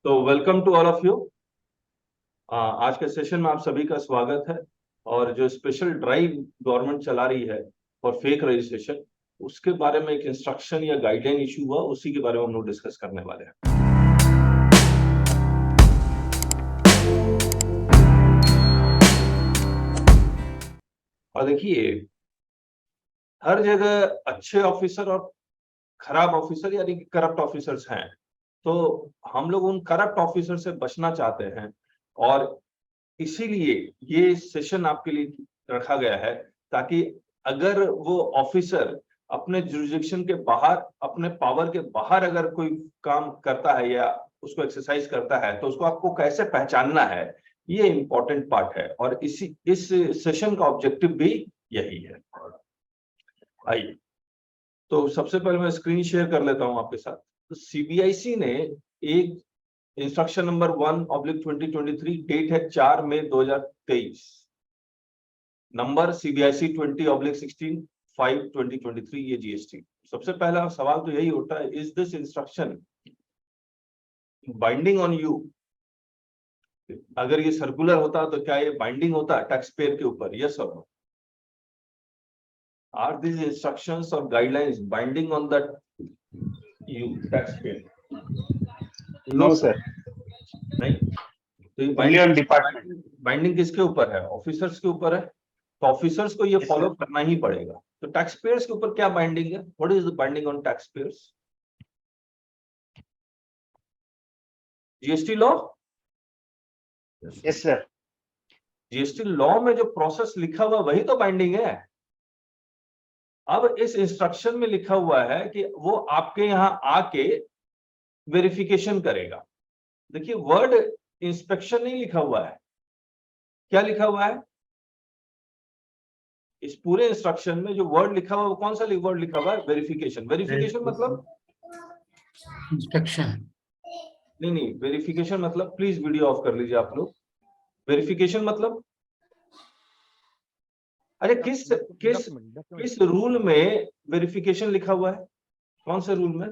तो welcome to all of you. आज के सेशन में आप सभी का स्वागत है। और जो स्पेशल ड्राइव गवर्नमेंट चला रही है फॉर फेक रजिस्ट्रेशन, उसके बारे में एक इंस्ट्रक्शन या गाइडलाइन इशू हुआ, उसी के बारे में हम लोग डिस्कस करने वाले हैं। और देखिए, हर जगह अच्छे ऑफिसर और खराब ऑफिसर यानी कि करप्ट ऑफिसर्स हैं। तो हम लोग उन करप्ट ऑफिसर से बचना चाहते हैं, और इसीलिए ये सेशन आपके लिए रखा गया है, ताकि अगर वो ऑफिसर अपने जुरिसडिक्शन के बाहर, अपने पावर के बाहर अगर कोई काम करता है या उसको एक्सरसाइज करता है, तो उसको आपको कैसे पहचानना है, ये इंपॉर्टेंट पार्ट है। और इस सेशन का ऑब्जेक्टिव भी यही है। आइए, तो सबसे पहले मैं स्क्रीन शेयर कर लेता हूं आपके साथ। तो सीबीआईसी ने एक इंस्ट्रक्शन नंबर 1/2023, डेट है 4 मई 2023, नंबर सीबीआईसी 20/16 5/2023, ये जीएसटी। सबसे पहला सवाल तो यही उठता है, is this instruction binding on you? अगर ये सर्कुलर होता तो क्या ये बाइंडिंग होता टैक्स पेयर के ऊपर? यस और नो? आर दिस इंस्ट्रक्शंस और guidelines binding on that you tax payer? No sir, नहीं। तो ये बाइंडिंग किसके ऊपर है? ऑफिसर्स के ऊपर है। तो ऑफिसर्स को ये फॉलो करना ही पड़ेगा। तो टैक्स पेयर्स के ऊपर क्या बाइंडिंग है? What is the binding on tax payers? GST law? Yes sir. GST law में जो प्रोसेस लिखा हुआ वही तो बाइंडिंग है। अब इस इंस्ट्रक्शन में लिखा हुआ है कि वो आपके यहां आके वेरिफिकेशन करेगा। देखिए, वर्ड इंस्पेक्शन नहीं लिखा हुआ है। क्या लिखा हुआ है इस पूरे इंस्ट्रक्शन में? जो वर्ड लिखा हुआ है वो कौन सा वर्ड लिखा हुआ है? वेरिफिकेशन। वेरिफिकेशन मतलब इंस्पेक्शन नहीं, वेरिफिकेशन मतलब, प्लीज वीडियो ऑफ कर लीजिए आप लोग। वेरिफिकेशन मतलब, अरे किस किस किस रूल में वेरिफिकेशन लिखा हुआ है? कौन से रूल में?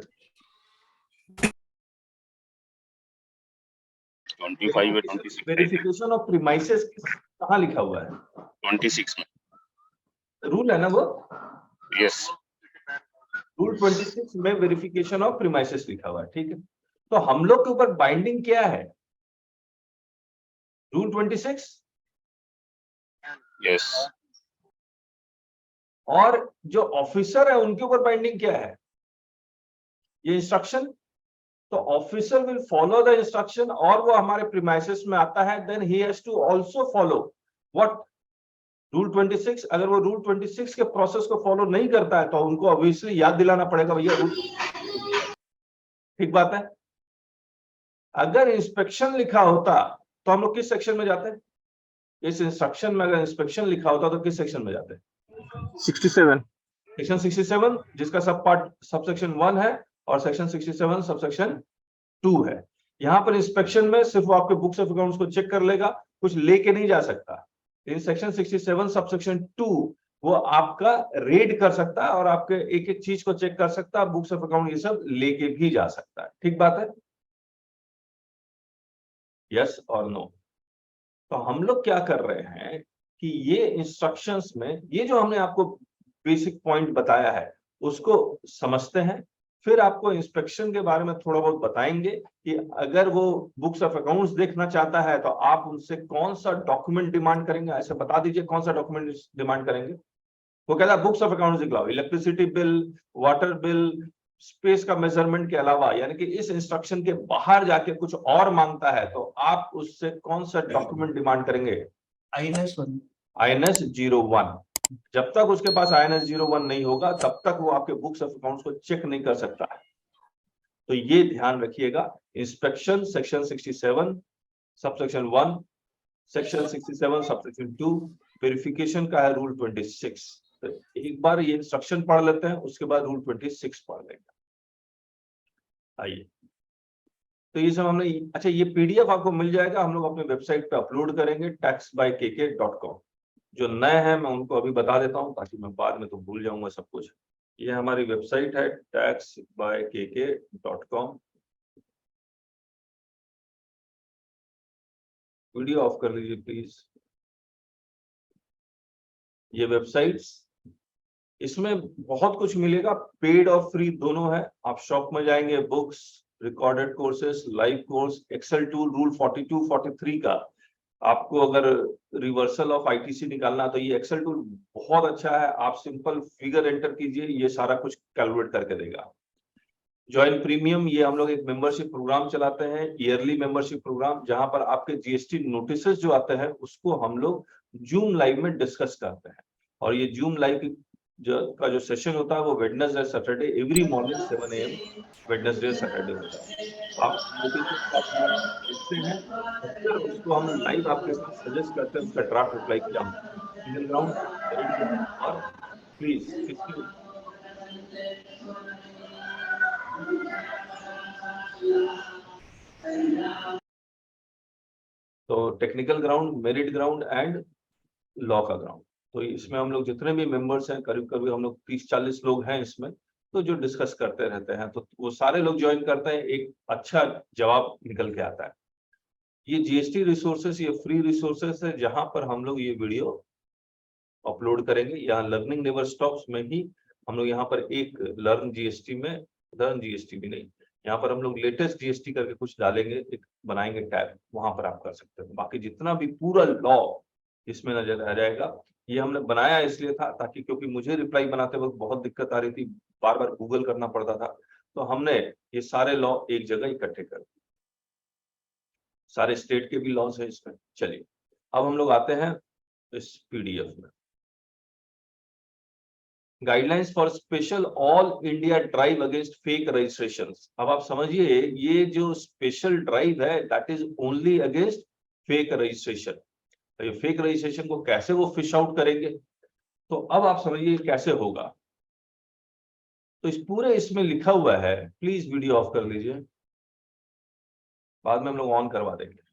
25 या 26 वेरिफिकेशन ऑफ प्रीमाइसेस कहाँ लिखा हुआ है? 26 में रूल है ना वो? यस। रूल 26 में वेरिफिकेशन ऑफ प्रीमाइसेस लिखा हुआ है। ठीक है, तो हम लोग के ऊपर बाइंडिंग क्या है? रूल 26। यस। और जो ऑफिसर है उनके ऊपर बाइंडिंग क्या है? ये इंस्ट्रक्शन। तो officer will follow the instruction, और वो हमारे प्रीमाइसेस में आता है, then he has to also follow what? Rule 26। अगर वो रूल 26 के प्रोसेस को फॉलो नहीं करता है तो उनको ऑब्वियसली याद दिलाना पड़ेगा, भैया रूल। ठीक बात है। अगर इंस्पेक्शन लिखा होता तो हम लोग किस सेक्शन में जाते हैं? इस इंस्ट्रक्शन में अगर इंस्पेक्शन लिखा होता तो किस सेक्शन में जाते हैं? 67। सेक्शन 67, जिसका सब पार्ट सबसेक्शन 1 है, और सेक्शन 67 सबसेक्शन 2 है। यहां पर इंस्पेक्शन में सिर्फ वो आपके बुक्स ऑफ अकाउंट्स को चेक कर लेगा, कुछ लेके नहीं जा सकता। इन सेक्शन 67 सबसेक्शन 2 वो आपका रेड कर सकता है, और आपके एक एक चीज को चेक कर सकता है, बुक्स ऑफ अकाउंट ये सब लेके भी जा सकता है। ठीक बात है? यस और नो? तो हम लोग क्या कर रहे हैं कि ये इंस्ट्रक्शंस में ये जो हमने आपको बेसिक पॉइंट बताया है उसको समझते हैं, फिर आपको इंस्पेक्शन के बारे में थोड़ा बहुत बताएंगे कि अगर वो बुक्स ऑफ अकाउंट्स देखना चाहता है तो आप उनसे कौन सा डॉक्यूमेंट डिमांड करेंगे। ऐसे बता दीजिए कौन सा डॉक्यूमेंट डिमांड करेंगे। वो कहता है बुक्स ऑफ अकाउंट्स दिखलाओ, electricity bill, water bill, space का मेजरमेंट के अलावा, यानी कि इस इंस्ट्रक्शन के बाहर जाके कुछ और मांगता है तो आप उससे कौन सा डॉक्यूमेंट डिमांड करेंगे? INS 01। जब तक उसके पास INS 01 नहीं होगा तब तक वो आपके बुक्स ऑफ अकाउंट्स को चेक नहीं कर सकता है। तो ये ध्यान रखिएगा। Inspection section 67 subsection 1, section 67 subsection 2, verification का है रूल 26। तो एक बार ये इंस्ट्रक्शन पढ़ लेते हैं, उसके बाद रूल 26 पढ़ लेंगे। आइए, तो ये सब हमने, अच्छा ये PDF आपको मिल जाएगा, हम लोग अपने वेबसाइट पे अपलोड करेंगे taxbykk.com। जो नए हैं मैं उनको अभी बता देता हूं ताकि मैं बाद में तो भूल जाऊंगा सब कुछ। ये हमारी वेबसाइट है taxbykk.com। वीडियो ऑफ कर लीजिए प्लीज। ये वेबसाइट्स, इसमें बहुत कुछ मिलेगा, पेड और फ्री दोनों है। आप शॉप में जाएंगे, books, recorded courses, live course, excel tool, rule 42 43 का आपको अगर रिवर्सल ऑफ आईटीसी निकालना तो ये एक्सेल टूल बहुत अच्छा है। आप सिंपल फिगर एंटर कीजिए, ये सारा कुछ कैलकुलेट करके देगा। ज्वाइन प्रीमियम, ये हम लोग एक मेंबरशिप प्रोग्राम चलाते हैं, ईयरली मेंबरशिप प्रोग्राम, जहां पर आपके जीएसटी नोटिसेस जो आते हैं उसको हम लोग जूम लाइव में डिस्कस करते हैं। और ये जूम लाइव जो सेशन होता है वो Wednesday Saturday every morning 7 AM Wednesday Saturday होता है। आप नोटिस देखते हैं, फिर उसको हम लाइव आपके साथ सजेस्ट करते हैं, उसका ड्राफ्ट रिप्लाई क्या होता है। सिंगल राउंड और प्लीज किसी तो technical ground, merit ground and law का ग्राउंड। तो इसमें हम लोग जितने भी मेंबर्स हैं, करीब करीब हम लोग 30-40 लोग हैं इसमें, तो जो डिस्कस करते रहते हैं, तो वो सारे लोग ज्वाइन करते हैं, एक अच्छा जवाब निकल के आता है। ये जीएसटी रिसोर्सेस, ये फ्री रिसोर्सेस है जहां पर हम लोग ये वीडियो अपलोड करेंगे। यहाँ लर्निंग नेवर स्टॉप्स में ही हम लोग यहाँ पर एक लर्न जीएसटी में, लर्न जीएसटी भी नहीं, यहाँ पर हम लोग लेटेस्ट जीएसटी करके कुछ डालेंगे, एक बनाएंगे टैब, वहां पर आप कर सकते हो। बाकी जितना भी पूरा लॉ इसमें नजर आ जाएगा। ये हमने बनाया इसलिए था ताकि, क्योंकि मुझे रिप्लाई बनाते वक्त बहुत दिक्कत आ रही थी, बार बार गूगल करना पड़ता था, तो हमने ये सारे लॉ एक जगह इकट्ठे कर दिए। सारे स्टेट के भी लॉज हैं इसमें। चलिए अब हम लोग आते हैं इस पीडीएफ में। Guidelines for special all India drive against fake registration. अब आप समझिए, ये जो स्पेशल ड्राइव है that is only against fake registration. तो ये फेक रजिस्ट्रेशन को कैसे वो फिश आउट करेंगे, तो अब आप समझिए कैसे होगा। तो इस पूरे इसमें लिखा हुआ है, प्लीज वीडियो ऑफ कर लीजिए, बाद में हम लोग ऑन करवा देंगे।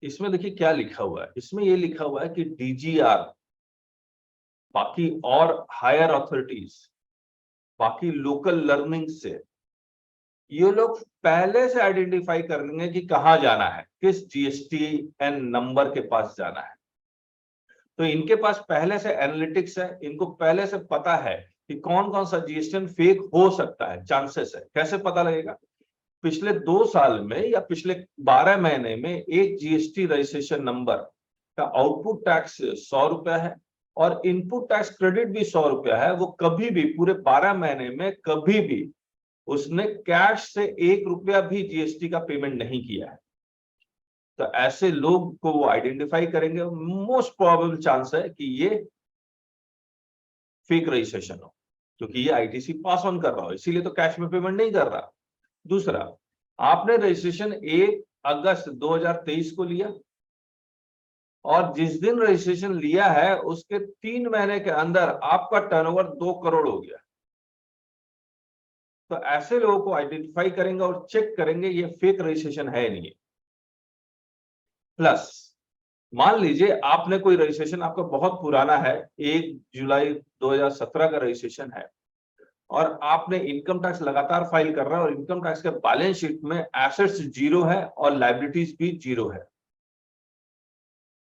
इसमें देखिए क्या लिखा हुआ है, इसमें ये लिखा हुआ है कि डीजीआर, बाकी और हायर अथॉरिटीज, बाकी लोकल लर्निंग से ये लोग पहले से आइडेंटिफाई कर लेंगे कि कहां जाना है, किस जीएसटीएन नंबर के पास जाना है। तो इनके पास पहले से एनालिटिक्स है, इनको पहले से पता है कि कौन कौन सा जीएसटीएन फेक हो सकता है, चांसेस है। कैसे पता लगेगा? पिछले 2 साल में या पिछले 12 महीने में एक जीएसटी रजिस्ट्रेशन नंबर का आउटपुट टैक्स 100 रुपया है और इनपुट टैक्स क्रेडिट भी 100 रुपया है। वो कभी भी पूरे 12 महीने में कभी भी उसने कैश से 1 रुपया भी जीएसटी का पेमेंट नहीं किया है। तो ऐसे लोग को वो आइडेंटिफाई करेंगे, मोस्ट प्रोबेबल चांस है कि ये फेक रजिस्ट्रेशन हो, क्योंकि ये आईटीसी पास ऑन कर रहा हो, इसीलिए तो कैश में पेमेंट नहीं कर रहा। दूसरा, आपने रजिस्ट्रेशन 1 अगस्त 2023 को लिया और जिस दिन रजिस्ट्रेशन लिया है उसके 3 महीने के अंदर आपका टर्नओवर 2 करोड़ हो गया। तो ऐसे लोगों को आइडेंटिफाई करेंगे और चेक करेंगे ये फेक रजिस्ट्रेशन है नहीं। प्लस मान लीजिए आपने कोई रजिस्ट्रेशन आपका बहुत पुराना है, 1 जुलाई 2017 का रजिस्ट्रेशन है और आपने इनकम टैक्स लगातार फाइल कर रहा है और इनकम टैक्स के बैलेंस शीट में एसेट्स 0 है और लायबिलिटीज भी 0 है।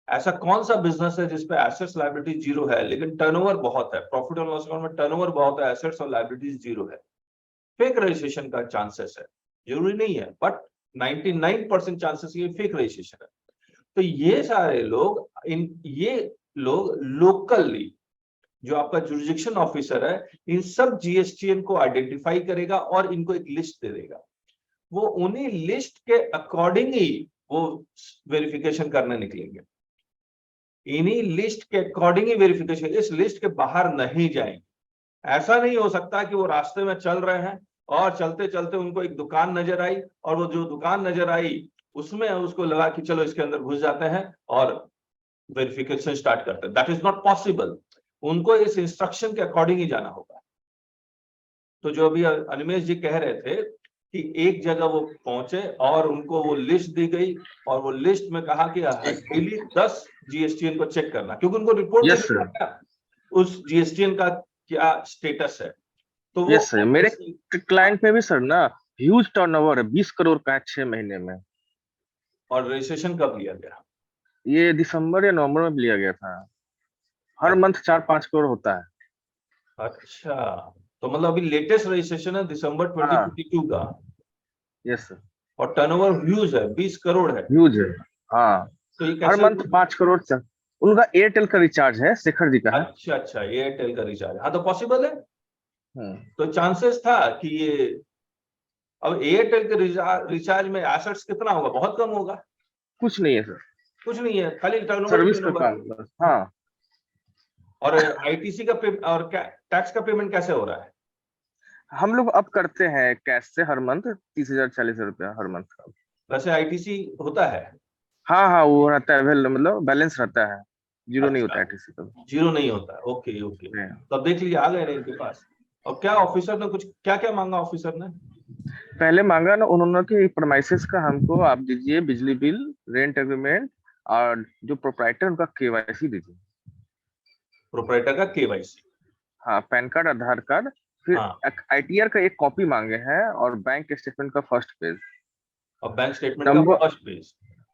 ऐसा कौन सा बिजनेस है जिसपे एसेट्स लायबिलिटीज 0 है लेकिन टर्नओवर बहुत है? प्रॉफिट एंड लॉस अकाउंट में टर्नओवर बहुत है, एसेट्स और लायबिलिटीज 0 है। फेक रजिस्ट्रेशन का चांसेस है, जरूरी नहीं है, बट 99% चांसेस ये फेक रजिस्ट्रेशन है। तो ये सारे लोग, ये लोग लोकली जो आपका जुरिडिक्शन ऑफिसर है, इन सब जीएसटीएन को आइडेंटिफाई करेगा और इनको एक लिस्ट दे देगा। वो उन्हीं लिस्ट के अकॉर्डिंग ही वो वेरिफिकेशन करने निकलेंगे, इन्हीं लिस्ट के अकॉर्डिंग ही वेरिफिकेशन, इस लिस्ट के बाहर नहीं जाएंगे। ऐसा नहीं हो सकता कि वो रास्ते में चल रहे हैं और चलते चलते उनको एक दुकान नजर आई और वो जो दुकान नजर आई उसमें उसको लगा कि चलो इसके अंदर घुस जाते हैं और वेरिफिकेशन स्टार्ट करते हैं। That is not possible. उनको इस इंस्ट्रक्शन के अकॉर्डिंग ही जाना होगा। तो जो अभी अनिमेश जी कह रहे थे कि एक जगह वो पहुंचे और उनको वो लिस्ट दी गई और वो लिस्ट में कहा कि डेली 10 जीएसटीएन को चेक करना, क्योंकि उनको रिपोर्ट उस जीएसटीएन का क्या स्टेटस है। तो वो यस सर, मेरे क्लाइंट पे भी सर ना ह्यूज टर्नओवर है, 20 करोड़ का है 6 महीने में। और रजिस्ट्रेशन कब लिया गया? ये दिसंबर या नवंबर में लिया गया था। हर मंथ 4-5 करोड़ होता है। अच्छा, तो मतलब अभी लेटेस्ट रजिस्ट्रेशन है दिसंबर हाँ 2022 का, यस सर, और टर्नओवर ह्यूज है, 20 करोड़ है। ह्यूज है। हाँ तो ये हर कैसे? मंथ 5 करोड़ चल। उनका एयरटेल का रिचार्ज है, शेखर जी का है। अच्छा अच्छा, एयरटेल का रिचार्ज, हाँ तो पॉसिबल है। हम्म, तो चांसेस था कि ये, अब एयरटेल के रिचार्ज में एसेट्स कितना होगा? बहुत कम होगा। कुछ नहीं है सर, कुछ नहीं है, खाली टर्नओवर सर्विस का टर्नओवर। काम बस। हाँ और आईटीसी का और टैक्स का पेमेंट कैसे हो रहा है? हम लोग अब करते हैं कैश से हर मंथ 30,000-40,000 रुपया हर मंथ का। वैसे आईटीसी होता है? हाँ हाँ वो रहता है, मतलब बैलेंस रहता है, जीरो नहीं होता अच्छा, है टीसी का। जीरो नहीं होता है, ओके ओके। तो अब देख लीजिए, आ गए ना इनके पास। और क्या ऑफिसर ने कुछ क्या क्या मांगा ऑफिसर ने? पहले मांगा ना उन्होंने कि प्रमाइसेस का हमको आप दीजिए, बिजली बिल, रेंट एग्रीमेंट, और जो प्रोप्राइटर उनका केवाईसी दीजिए। प्रोपराइटर का केवाईसी। हाँ पैन कार्ड, आधार कार्ड, फिर हाँ, आईटीआर का एक कॉपी मांगे हैं, और बैंक स्टेटमेंट का फर्स्ट पेज, और बैंक स्टेटमेंट का नंबर, फर्स्ट पेज।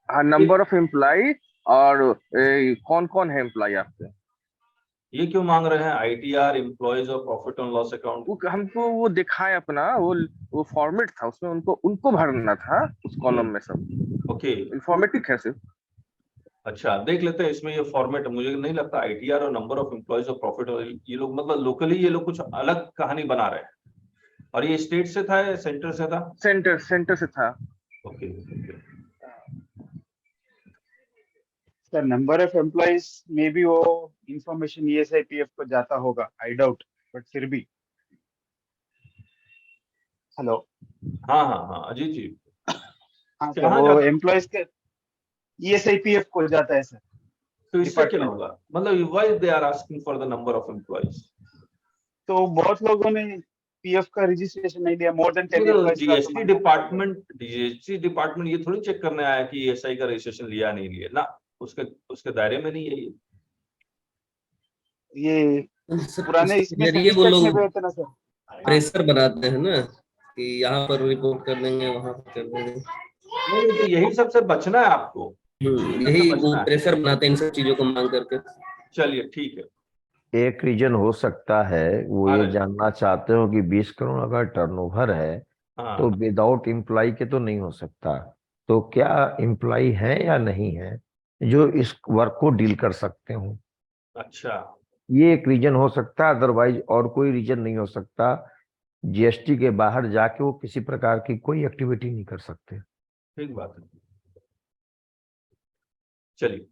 हाँ नंबर ऑफ एम्प्लॉय, और कौन कौन है एम्प्लॉय आपके। ये क्यों मांग रहे हैं? आईटीआर, एम्प्लॉयज और प्रॉफिट एंड लॉस अकाउंट। वो हमको वो दिखाए अपना वो फॉर्मेट था, उसमें उनको उनको भरना था उस कॉलम में सब। ओके। इंफॉर्मेटिव है सिर्फ। अच्छा, देख लेते हैं इसमें ये फॉर्मेट। मुझे नहीं लगता आईटीआर और नंबर ऑफ एम्प्लॉयज और प्रॉफिट, और ये लोग मतलब लोकली ये लोग कुछ अलग कहानी बना रहे हैं। और ये स्टेट से था या सेंटर से था? सेंटर से था। Okay okay. Sir number of employees में भी वो इंफॉर्मेशन ईएसआईपीएफ को जाता होगा, आई डाउट, बट फिर भी। हेलो। हाँ हाँ हाँ, अजीत जी। हाँ सर, कहाँ वो जाता? एम्प्लॉइज के ईएसआईपीएफ को जाता है सर, तो इससे क्या डिपार्टमेंट। होगा? मतलब why they are asking for the number of employees? तो बहुत लोगों ने पीएफ का रजिस्ट्रेशन नहीं लिया, मोर देन 10 एम्प्लॉइज का तो मांगना पड़ेगा। जीएसटी डिपार्टमेंट ये थोड़ी चेक करने आया कि एसआई का रजिस्ट्रेशन लिया नहीं लिया ना। उसके उसके दायरे में नहीं है ये। ये सर पुराने इसके इसमें जरिए सर्विस वो टैक्स में लोग भी होता है ना सर। हाँ प्रेशर बनाते हैं ना कि यहाँ पर रिपोर्ट कर देंगे, वहां पर कर देंगे। नहीं, तो यही सबसे बचना है आपको, सबसे यही वो बचना है। प्रेशर बनाते हैं इन सब चीजों को मांग करके। चलिए ठीक है। एक रीजन हो सकता है, वो आ ये रहे हैं। जानना चाहते हो कि 20 करोड़ अगर टर्नओवर है तो हाँ, विदाउट एम्प्लॉय के तो नहीं हो सकता। तो क्या एम्प्लॉय है या नहीं है जो इस वर्क को डील कर सकते हो? अच्छा, ये एक रीजन हो सकता है, अदरवाइज और कोई रीजन नहीं हो सकता। जीएसटी के बाहर जाके वो किसी प्रकार की कोई एक्टिविटी नहीं कर सकते। ठीक बात है। चलिए,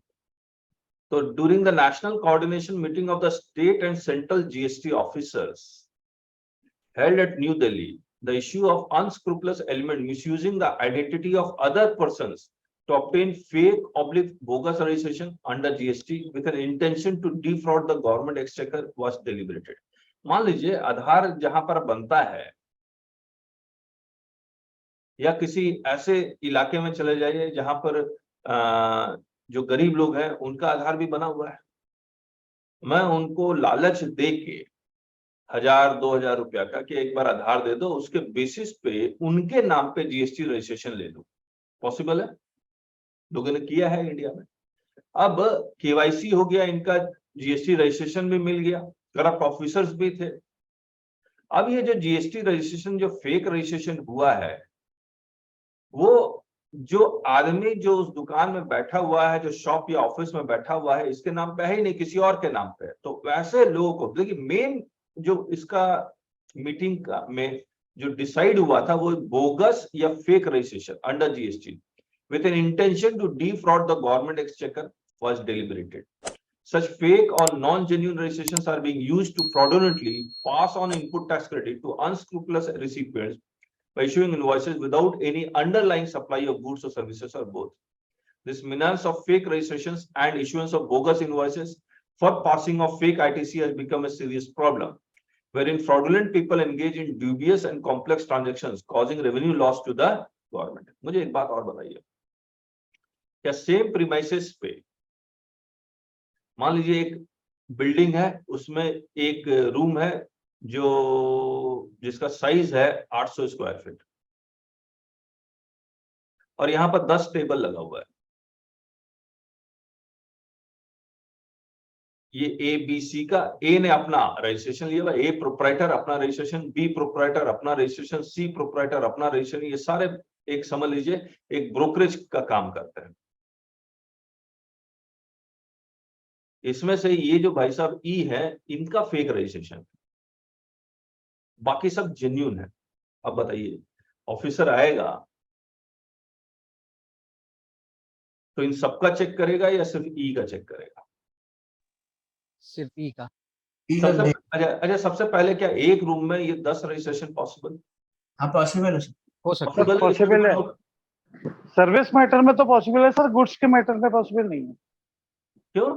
तो during the national coordination meeting of the state and central GST officers held at New Delhi, the issue of unscrupulous element misusing the identity of other persons to obtain fake oblique bogus registration under GST with an intention to defraud the government exchequer was deliberated. मान लीजिए आधार जहां पर बनता है, या किसी ऐसे इलाके में चले जाइए जहां पर जो गरीब लोग हैं उनका आधार भी बना हुआ है। मैं उनको लालच दे के 1,000-2,000 रुपया का कि एक बार आधार दे दो, उसके बेसिस पे उनके नाम पे जीएसटी रजिस्ट्रेशन ले लो। पॉसिबल है, लोगों ने किया है इंडिया में। अब केवाईसी हो गया इनका, जीएसटी रजिस्ट्रेशन भी मिल गया, करप्ट ऑफिसर्स भी थे। अब ये जो जीएसटी रजिस्ट्रेशन जो फेक रजिस्ट्रेशन हुआ है, वो जो आदमी जो उस दुकान में बैठा हुआ है, जो शॉप या ऑफिस में बैठा हुआ है, इसके नाम पे है ही नहीं, किसी और के नाम पे है। तो वैसे लोगों को देखिए, मेन जो इसका मीटिंग का में जो डिसाइड हुआ था वो बोगस या fake registration under GST with an intention to defraud the government exchequer was deliberated. Such fake or non-genuine registrations are being used to fraudulently pass on input tax credit to unscrupulous recipients by issuing invoices without any underlying supply of goods or services or both. This menace of fake registrations and issuance of bogus invoices for passing of fake ITC has become a serious problem, wherein fraudulent people engage in dubious and complex transactions, causing revenue loss to the government. मुझे एक बात और बताइए, क्या same premises पे मान लीजिए एक बिल्डिंग है, उसमें एक रूम है जो जिसका साइज है 800 स्क्वायर फीट, और यहाँ पर 10 टेबल लगा हुआ है। ये ए बी सी का, ए ने अपना रजिस्ट्रेशन लिया हुआ, ए प्रोप्राइटर अपना रजिस्ट्रेशन, बी प्रोप्राइटर अपना रजिस्ट्रेशन, सी प्रोप्राइटर अपना रजिस्ट्रेशन, ये सारे एक समझ लीजिए एक ब्रोकरेज का काम करते हैं। इसमें से ये जो भाई साहब ई है, इनका फेक रजिस्ट्रेशन, बाकी सब जेन्युइन है। अब बताइए ऑफिसर आएगा तो इन सबका चेक करेगा या सिर्फ ई का चेक करेगा? सिर्फ ई का। अच्छा, सबसे पहले क्या एक रूम में ये 10 रजिस्ट्रेशन पॉसिबल? हाँ पॉसिबल है सर। हो सकता है। पॉसिबल है। सर्विस मैटर में तो पॉसिबल है सर, गुड्स के मैटर में पॉसिबल नहीं है। क्यों?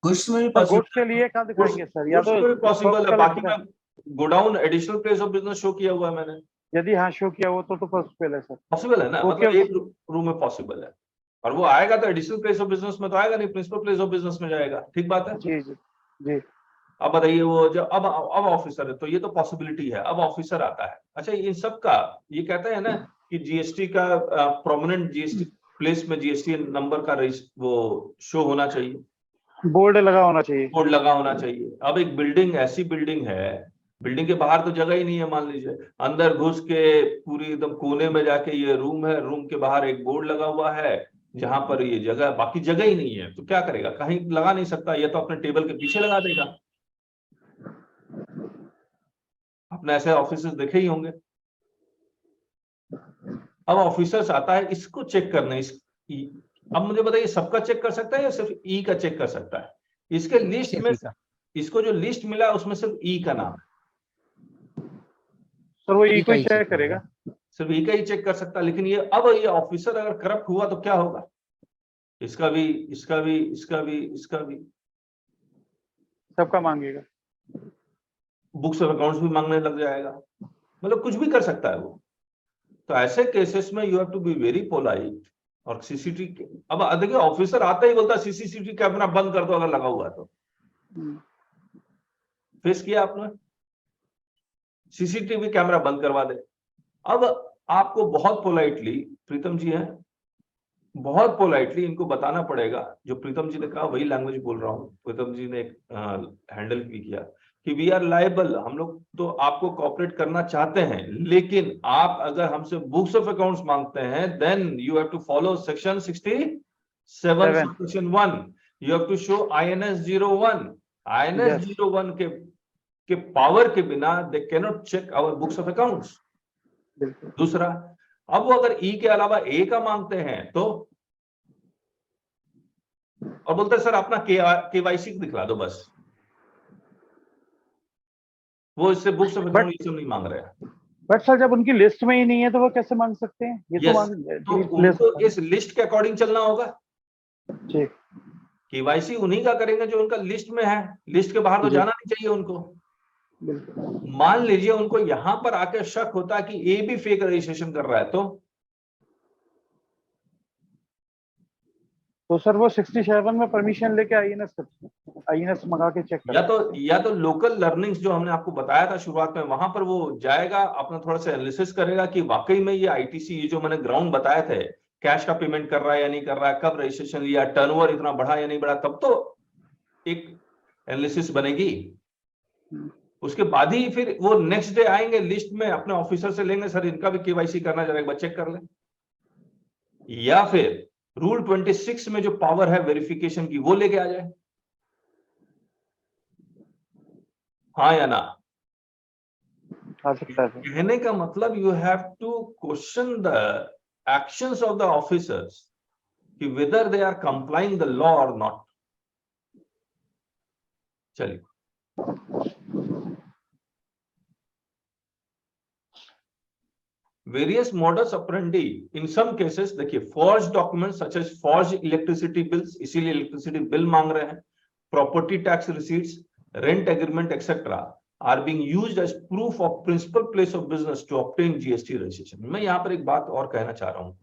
गुड्स में भी गुड्स possible के लिए कहाँ दिखाएंगे सर? या तो पॉसिबल है, बाकी में godown additional place of business show किया हुआ है मैंने। यदि हाँ शो किया हो तो पॉसिबल है सर। पॉसिबल है ना, Okay. मतलब एक रूम में पॉसिबल है, और वो आएगा तो एडिशनल प्लेस ऑफ बिजनेस में तो आएगा नहीं, प्रिंसिपल प्लेस ऑफ बिजनेस में जाएगा। ठीक बात है। जी जी जी। अब बताइए वो जब अब ऑफिसर है तो ये तो पॉसिबिलिटी है। अब ऑफिसर आता है, अच्छा इन सब का ये कहते हैं ना कि जीएसटी का प्रोमिनेंट जीएसटी प्लेस में जीएसटी नंबर का वो शो होना चाहिए, बोर्ड लगा होना चाहिए। बोर्ड लगा होना चाहिए। अब एक बिल्डिंग ऐसी बिल्डिंग है, बिल्डिंग के बाहर तो जगह ही नहीं है, मान लीजिए अंदर घुस के पूरी एकदम कोने में जाके ये रूम है, रूम के बाहर एक बोर्ड लगा हुआ है जहां पर ये जगह, बाकी जगह ही नहीं है, तो क्या करेगा? कहीं लगा नहीं सकता, ये तो अपने टेबल के पीछे लगा देगा। आपने ऐसे ऑफिसेस देखे ही होंगे। अब ऑफिसर्स आता है इसको चेक करने, अब मुझे बताइए सबका चेक कर सकता है या सिर्फ ई का चेक कर सकता है? इसके लिस्ट में इसको जो लिस्ट मिला उसमें सिर्फ ई का नाम है। सर वो ई को ही चेक करेगा, सिर्फ ई का ही चेक कर सकता है। लेकिन ये अब ये ऑफिसर अगर करप्ट हुआ तो क्या होगा? इसका भी, इसका भी, इसका भी, इसका भी, सबका मांगेगा। बुक्स ऑफ अकाउंट्स भी मांगने लग जाएगा, मतलब कुछ भी कर सकता है वो। तो ऐसे केसेस में you have to be very polite. और सीसीटीवी, अब देखिए ऑफिसर आता ही बोलता सीसीटीवी कैमरा बंद कर दो अगर लगा हुआ है तो। फेस किया आपने? सीसीटीवी कैमरा बंद करवा दे। अब आपको बहुत पोलाइटली, प्रीतम जी हैं, बहुत पोलाइटली इनको बताना पड़ेगा, जो प्रीतम जी ने कहा वही लैंग्वेज बोल रहा हूँ। प्रीतम जी ने एक हैंडल भी किया कि वी आर लायबल, हम लोग तो आपको कॉपरेट करना चाहते हैं, लेकिन आप अगर हमसे बुक्स ऑफ अकाउंट्स मांगते हैं then you have to follow section 67 section 1, you have to show INS 01। INS 01 के पावर के बिना they can not check our books of accounts. दूसरा, अब वो अगर ई के अलावा ए का मांगते हैं तो, और बोलते हैं सर अपना KYC दिखला दो बस, वो इससे बुक्स ऑफ अकाउंट ये सब नहीं मांग रहे हैं। बट सर जब उनकी लिस्ट में ही नहीं है तो वो कैसे मांग सकते हैं? ये तो उनको इस लिस्ट के अकॉर्डिंग चलना होगा। जी। KYC उन्हीं का करेंगे जो उनका लिस्ट में है, लिस्ट के बाहर तो जाना नहीं चाहिए उनको। मान लीजिए उनको यहां पर आके शक होता है कि ए भी फेक रजिस्ट्रेशन कर रहा है तो सर वो 67 में परमिशन लेके INS मंगा के चेक या तो लोकल लर्निंग्स जो हमने आपको बताया था शुरुआत में, वहां पर वो जाएगा, अपना थोड़ा सा एनालिसिस करेगा कि वाकई में ये ITC, ये जो मैंने ग्राउंड बताए थे, कैश का पेमेंट कर रहा है या नहीं कर रहा है, कब रजिस्ट्रेशन लिया, टर्नओवर इतना बढ़ा या नहीं बढ़ा, तब तो एक एनालिसिस बनेगी। उसके बाद ही फिर वो नेक्स्ट डे आएंगे, लिस्ट में अपने ऑफिसर से लेंगे, सर इनका भी KYC करना जरा एक बार चेक कर लें। या फिर रूल 26 में जो पावर है वेरिफिकेशन की वो लेके आ जाए, हाँ या ना? कहने का मतलब you have to question the actions of the officers कि whether they are complying the law और नॉट। चलिए, various modus operandi in some cases, देखिए forged documents such as forged electricity bills, इसीलिए इलेक्ट्रिसिटी बिल मांग रहे हैं, property tax receipts, rent agreement etc. are being used as proof of principal place of business to obtain GST registration। मैं यहाँ पर एक बात और कहना चाह रहा हूँ,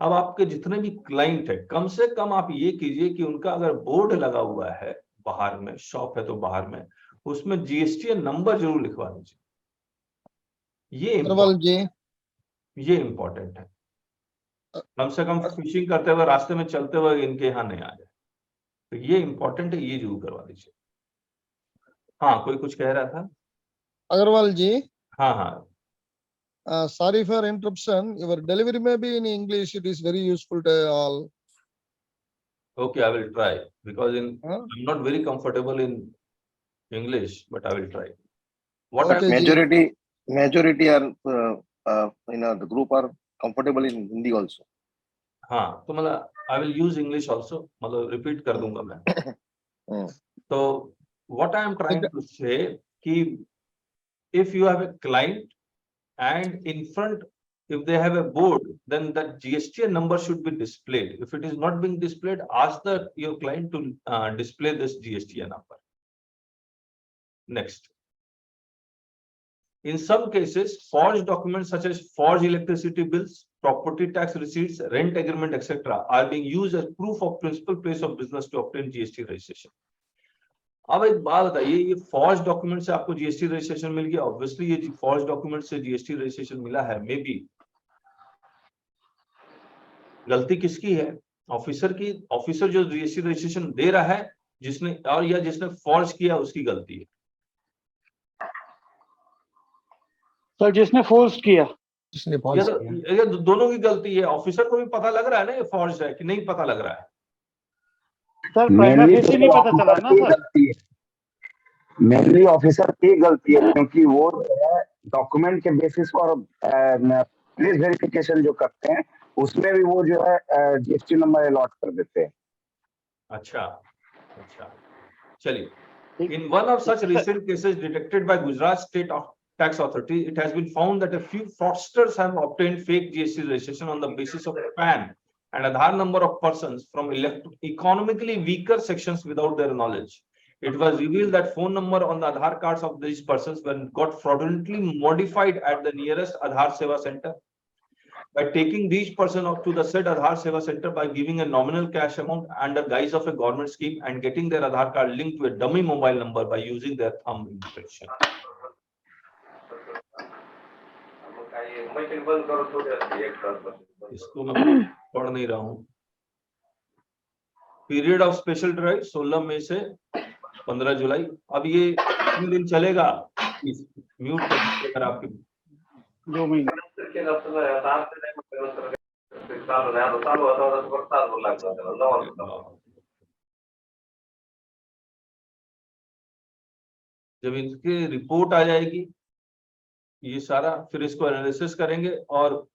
अब आपके जितने भी क्लाइंट है, कम से कम आप ये कीजिए कि उनका अगर बोर्ड लगा हुआ है बाहर में, शॉप है तो बाहर में, उसमें GST नंबर जरूर लिखवा दीजिए। ये इंपॉर्टेंट है। कम से कम फिशिंग करते हुए रास्ते में चलते हुए इनके यहाँ नहीं आ जाए। तो ये इम्पोर्टेंट है, ये जरूर करवा दीजिए। हाँ, कोई कुछ कह रहा था? Agarwal ji, हाँ हाँ, sorry for interruption. Your delivery may be in English. It is very useful to all. okay, I will try because Huh? I'm not very comfortable in English, but I will try. What Okay, I'm, ji. majority are the group are comfortable in Hindi also. हाँ, तो मतलब I will use English also, मतलब repeat कर दूंगा मैं। तो what I am trying to say कि if you have a client and in front, if they have a board, then the GSTN number should be displayed. If it is not being displayed, ask your client to display this GSTN number. Next. In some cases, forged documents such as forged electricity bills, property tax receipts, rent agreement, etc., are being used as proof of principal place of business to obtain GST registration. अब एक बात बताइए, ये forge document से आपको GST registration मिल गया, obviously ये forge document से जीएसटी रजिस्ट्रेशन मिला है, मे बी गलती किसकी है? ऑफिसर की। ऑफिसर जो जीएसटी रजिस्ट्रेशन दे रहा है, जिसने और या जिसने फॉर्ज किया उसकी गलती है। सर जिसने फोर्स किया, जिसने फॉल्स किया। ये दोनों की गलती है। ऑफिसर को भी पता लग रहा है ना ये फॉर्ज है कि नहीं पता लग रहा है? सर प्राइमा फेसी नहीं पता चला ना सर। मेनली ऑफिसर की गलती है, क्योंकि वो जो है डॉक्यूमेंट के बेसिस पर पुलिस वेरिफिकेशन जो करते हैं उसमें भी वो जो है जीएसटी नंबर अलॉट कर देते हैं। अच्छा अच्छा, चलिए। In one of such recent cases detected by Gujarat State Tax Authority, it has been found that a few fraudsters have obtained fake GST registration on the basis of PAN and Aadhaar number of persons from economically weaker sections without their knowledge. It was revealed that phone number on the Aadhaar cards of these persons were got fraudulently modified at the nearest Aadhaar Seva Center. By taking these persons up to the said Aadhaar Seva Center by giving a nominal cash amount under guise of a government scheme and getting their Aadhaar card linked to a dummy mobile number by using their thumb impression. इसको मैं पढ़ नहीं रहा हूँ। Period of special drive 16 मई से 15 जुलाई। अब ये कितने दिन चलेगा? म्यूट कर आपके 2 महीने। जब इनकी रिपोर्ट आ जाएगी ये सारा, फिर इसको एनालिसिस करेंगे और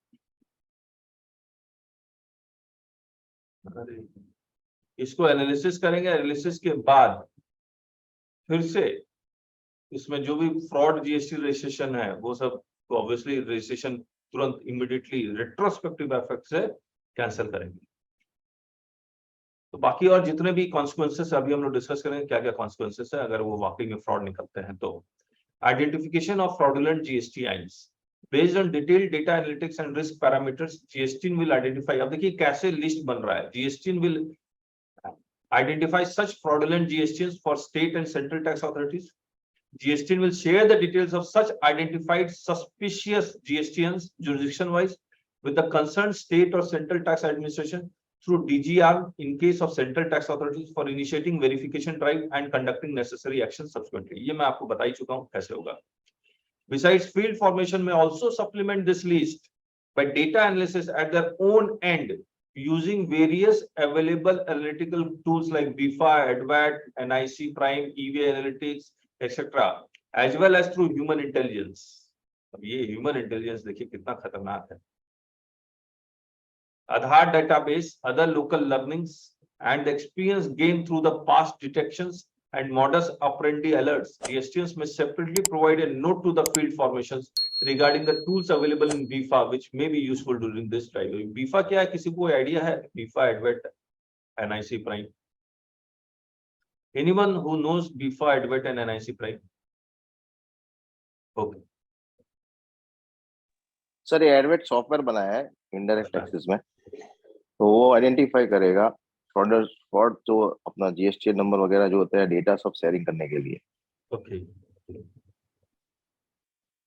इसको एनालिसिस करेंगे। एनालिसिस के बाद फिर से इसमें जो भी फ्रॉड जीएसटी रजिस्ट्रेशन है वो सब तो ऑब्वियसली रजिस्ट्रेशन तुरंत इमीडिएटली रेट्रोस्पेक्टिव इफेक्ट से कैंसिल करेंगे। तो बाकी और जितने भी कॉन्सिक्वेंसेस अभी हम लोग डिस्कस करेंगे, क्या क्या कॉन्सिक्वेंसेस है अगर वो वाकई में फ्रॉड निकलते हैं। तो identification of fraudulent GST INs based on detailed data analytics and risk parameters, GST will identify. अब देखिए कैसे लिस्ट बन रहा है। GST will identify such fraudulent GSTs for state and central tax authorities. GST will share the details of such identified suspicious GSTNs jurisdiction-wise with the concerned state or central tax administration through DGR in case of central tax authorities for initiating verification drive and conducting necessary actions subsequently. ये मैं आपको बता ही चुका हूँ कैसे होगा। Besides, field formation may also supplement this list by data analysis at their own end using various available analytical tools like BIFA, ADVAT, NIC Prime, EVA Analytics, etc., as well as through human intelligence. अब ये human intelligence देखिए कितना खतरनाक है। Aadhaar database, other local learnings, and the experience gained through the past detections and modus operandi alerts. GSTNs may separately provide a note to the field formations regarding the tools available in BIFA, which may be useful during this drive. BIFA क्या है? किसी को idea है? BIFA, ADVAT, NIC Prime. Anyone who knows BIFA, ADVAT and NIC Prime? Okay. Sir ये एडवेट software बनाया है indirect taxes में, तो वो आइडेंटिफाई करेगा फ्रॉड जो अपना जीएसटी नंबर वगैरह जो होता है डेटा सब शेयरिंग करने के लिए। Okay.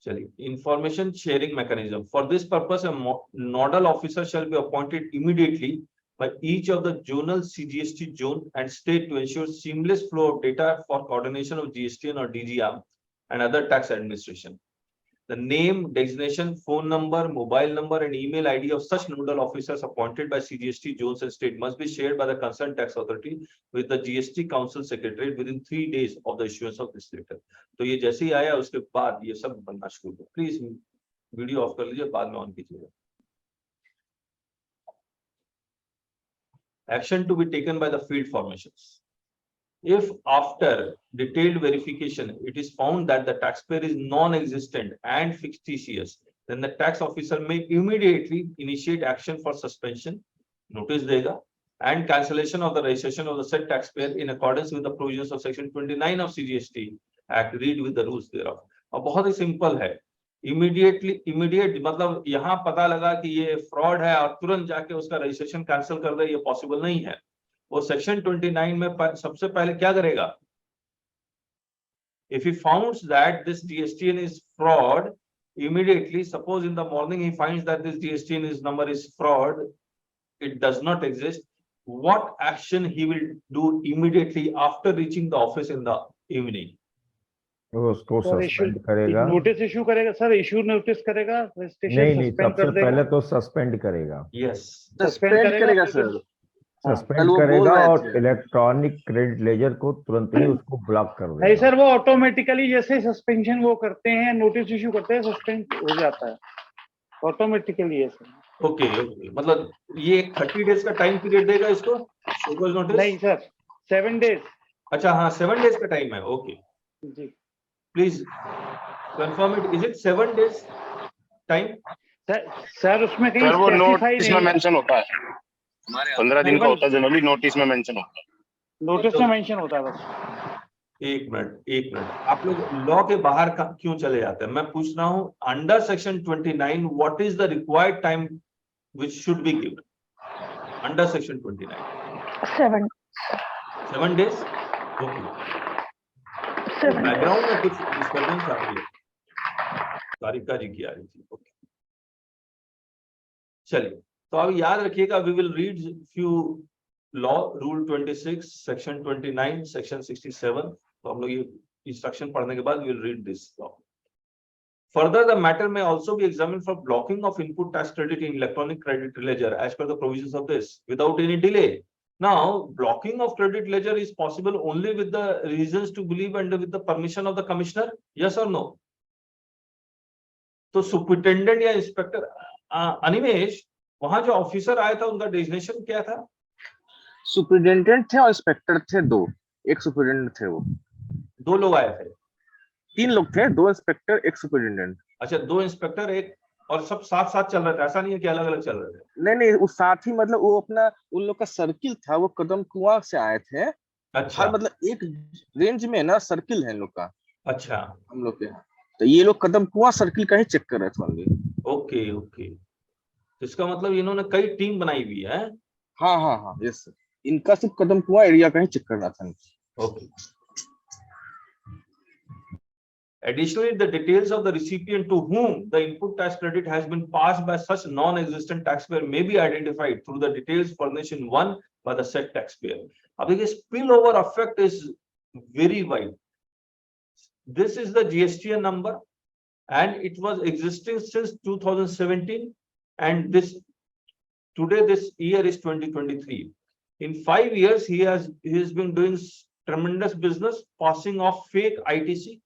चलिए, information sharing mechanism. For this purpose a nodal officer shall be appointed immediately by each of the zonal CGST zone and state to ensure seamless flow of data for coordination of GSTN or DGM and other tax administration. The name, designation, phone number, mobile number, and email ID of such nodal officers appointed by CGST zones and state must be shared by the concerned tax authority with the GST Council Secretariat within 3 days of the issuance of this letter. तो ये जैसे ही आया उसके बाद ये सब बनना शुरू हो. प्लीज वीडियो ऑफ कर लीजिए, बाद में ऑन कीजिएगा. Action to be taken by the field formations. If after detailed verification it is found that the taxpayer is non-existent and fictitious, then the tax officer may immediately initiate action for suspension, notice देगा, and cancellation of the registration of the said taxpayer in accordance with the provisions of section 29 of CGST Act. Read with the rules thereof. अब बहुत ही simple है. Immediate मतलब यहाँ पता लगा कि ये फ्रॉड है और तुरंत जाके उसका रजिस्ट्रेशन कैंसिल कर दे, ये पॉसिबल नहीं है. वो सेक्शन 29 में सबसे पहले क्या करेगा? If he finds that this GSTN is fraud, immediately, suppose in the morning he finds that this GSTN number is fraud, it does not exist, what action he will do immediately after reaching the office in the evening? उसको suspend करेगा. Notice issue करेगा sir, issue notice करेगा, नहीं, सबसे पहले तो suspend करेगा. Yes, suspend करेगा सर, सस्पेंड करेगा और इलेक्ट्रॉनिक क्रेडिट लेजर को तुरंत ही उसको ब्लॉक कर देगा. नहीं सर, वो ऑटोमेटिकली जैसे सस्पेंशन वो करते हैं, नोटिस इशू करते हैं, सस्पेंड हो जाता है ऑटोमेटिकली. है सर. ओके, मतलब ये 30 डेज का टाइम पीरियड देगा इसको शोकॉज नोटिस? नहीं सर, 7 डेज. अच्छा, हाँ 7 डेज का टाइम है. Okay ji, please confirm it. Is it 7 days time? Sir उसमें कहीं वो स्पेसिफाई नोटिस में नहीं, मेंशन होता है. 15 दिन का होता है जनरली, नोटिस में मेंशन होता है. नोटिस में मेंशन होता है बस. एक मिनट, आप लोग लॉ के बाहर क्यों चले जाते हैं? मैं पूछ रहा हूँ, under section 29 what is the required time which should be given under section 29? 7 days. Okay, background में कुछ डिस्टर्बेंस आ रही है, तारिका जी की आ रही थी. ओके, चलिए, तो अब याद रखिएगा, we will read few law, rule 26, section 29, section 67. तो हम लोग ये इंस्ट्रक्शन पढ़ने के बाद we will read this law. Further, the matter may also be examined for blocking of input tax credit in electronic credit ledger as per the provisions of this without any delay. Now, blocking of credit ledger is possible only with the reasons to believe and with the permission of the commissioner. Yes or no? तो superintendent या inspector, Animesh, वहां जो officer आया था उनका designation क्या था? Superintendent थे और इंस्पेक्टर थे, 2. एक सुपरिटेंडेंट थे. वो 2 लोग आए थे? 3 लोग थे, 2 इंस्पेक्टर, 1 सुपरिटेंडेंट. अच्छा, 2 इंस्पेक्टर, एक, और सब साथ साथ चल रहे थे? ऐसा नहीं है कि अलग अलग चल रहे थे? नहीं, वो साथ ही, मतलब वो अपना उन लोग का सर्किल था, वो कदम कुआं से आए थे. अच्छा, मतलब एक रेंज में ना सर्किल है इन लोग का. अच्छा, हम लोग के, तो ये लोग कदम कुआं सर्किल का ही चेक कर रहे थे ओनली. ओके, इसका मतलब इन्होंने कई टीम बनाई हुई है. हाँ, यस सर, इनका सिर्फ कदम कुआं एरिया का ही चेक करना था. Okay. Additionally, the details of the recipient to whom the input tax credit has been passed by such non-existent taxpayer may be identified through the details furnished in 1 by the said taxpayer. अब देखिए, spillover effect is very wide. This is the GSTN number and it was existing since 2017, and this year is 2023. In 5 years, he has been doing tremendous business, passing off fake ITC.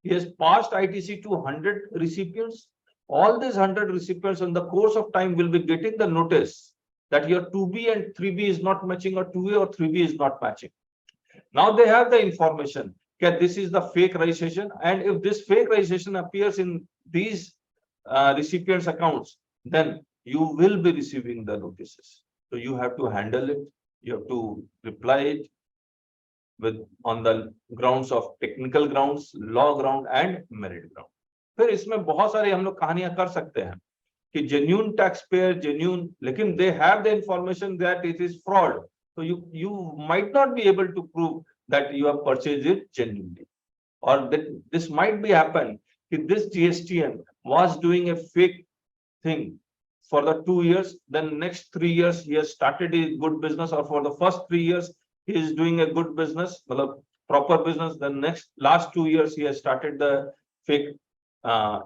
He has passed ITC to 100 recipients. All these 100 recipients in the course of time will be getting the notice that your 2B and 3B is not matching, or 2A or 3B is not matching. Now they have the information that this is the fake registration, and if this fake registration appears in these recipients' accounts, then you will be receiving the notices. So you have to handle it. You have to reply it on the grounds of technical grounds, law ground and merit ground. फिर इसमें बहुत सारी हम लोग कहानियां कर सकते हैं कि genuine taxpayer, genuine, लेकिन they have the information that it is fraud. So you might not be able to prove that you have purchased it genuinely, or that this might be happen this GSTN was doing a fake thing for the 2 years, then next 3 years he has started a good business, or for the first 3 years he is doing a good business, proper business, then last 2 years he has started the fake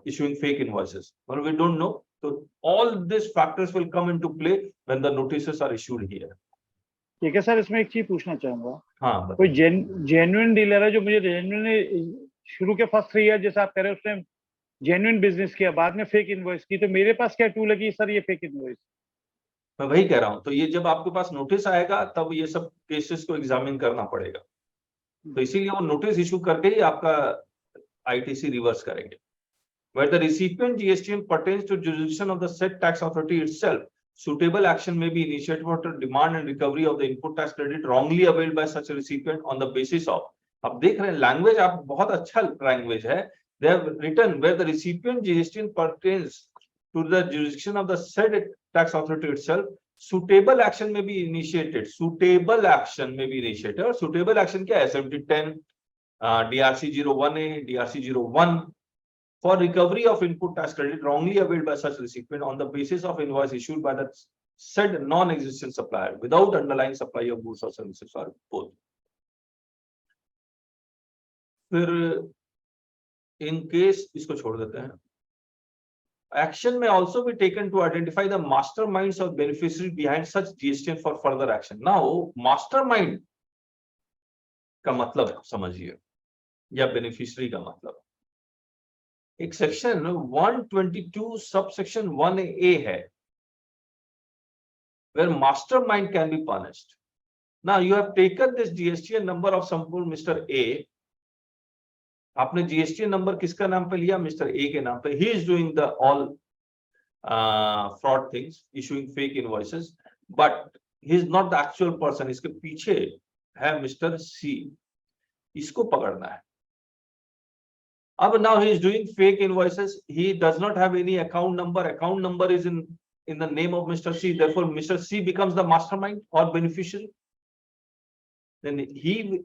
issuing fake invoices. Well, we don't know. So all these factors will come into play when the notices are issued here. ठीक है sir, इसमें एक चीज पूछना चाहूंगा। हाँ, कोई genuine dealer है जो मुझे जेन्युइन शुरू के फर्स्ट 3 ईयर जैसे आप कह रहे हैं उसने जेन्युइन बिजनेस किया, बाद में फेक इनवॉइस की, तो मेरे पास क्या टूल है कि सर ये फेक इनवॉइस? मैं वही कह रहा हूँ। तो ये जब आपके पास नोटिस आएगा तब ये सब केसेस को एग्जामिन करना पड़ेगा। तो इसीलिए वो नोटिस इशू करके ही आपका ITC रिवर्स करेंगे। Where the recipient GSTN pertains to jurisdiction of the said tax authority itself, suitable action may be initiated for demand and recovery of the input tax credit wrongly availed by such a recipient on the basis of। अब देख रहे हैं language, आप बहुत अच्छा language है। They have written where the recipient GSTN pertains to the jurisdiction of the said tax authority itself, suitable action may be initiated। Suitable action may be initiated। और suitable action क्या है? 7010, DRC 01A, DRC 01 for recovery of input tax credit wrongly availed by such recipient on the basis of invoice issued by the said non-existent supplier without underlying supply of goods or services or both। फिर in case इसको छोड़ देते हैं। Action may also be taken to identify the masterminds or beneficiaries behind such GSTN for further action। Now mastermind का मतलब समझिए या beneficiary का मतलब, एक सेक्शन 122 सबसेक्शन 1A है where mastermind can be punished। Now you have taken this GSTN number of Sampur Mr. A, आपने GSTN number किसका नाम पे लिया? मिस्टर A के नाम पे। He is doing the all fraud things, issuing fake invoices, but he is not the actual person। इसके पीछे है मिस्टर C, इसको पकड़ना है। अब now he is doing fake invoices, he does not have any account number is in the name of Mr. C, therefore Mr. C becomes the mastermind or beneficiary। then he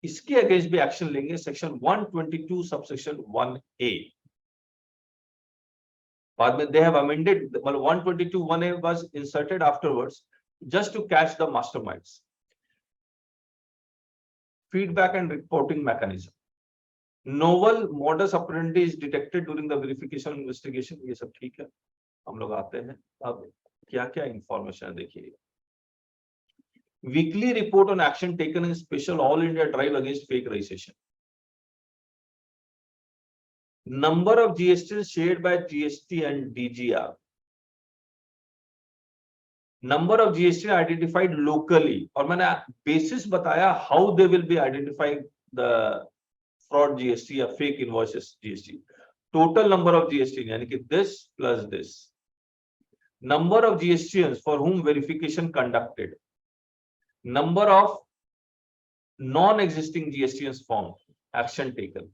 इसके against भी action लेंगे section 122 subsection 1A। बाद में they have amended, मतलब 122 1A was inserted afterwards just to catch the masterminds। feedback and reporting mechanism, novel modus operandi is detected during the verification investigation। ये सब ठीक है, हम लोग आते हैं अब क्या क्या इंफॉर्मेशन देखिए। Weekly report on action taken in special all India drive against fake registration। Number of GSTs shared by GST and DGR। Number of GST identified locally, और मैंने basis बताया how they will be identifying the fraud GST या fake invoices GST। Total number of GST यानी कि this plus this। Number of GSTs for whom verification conducted। Number of non-existing GSTs formed, action taken।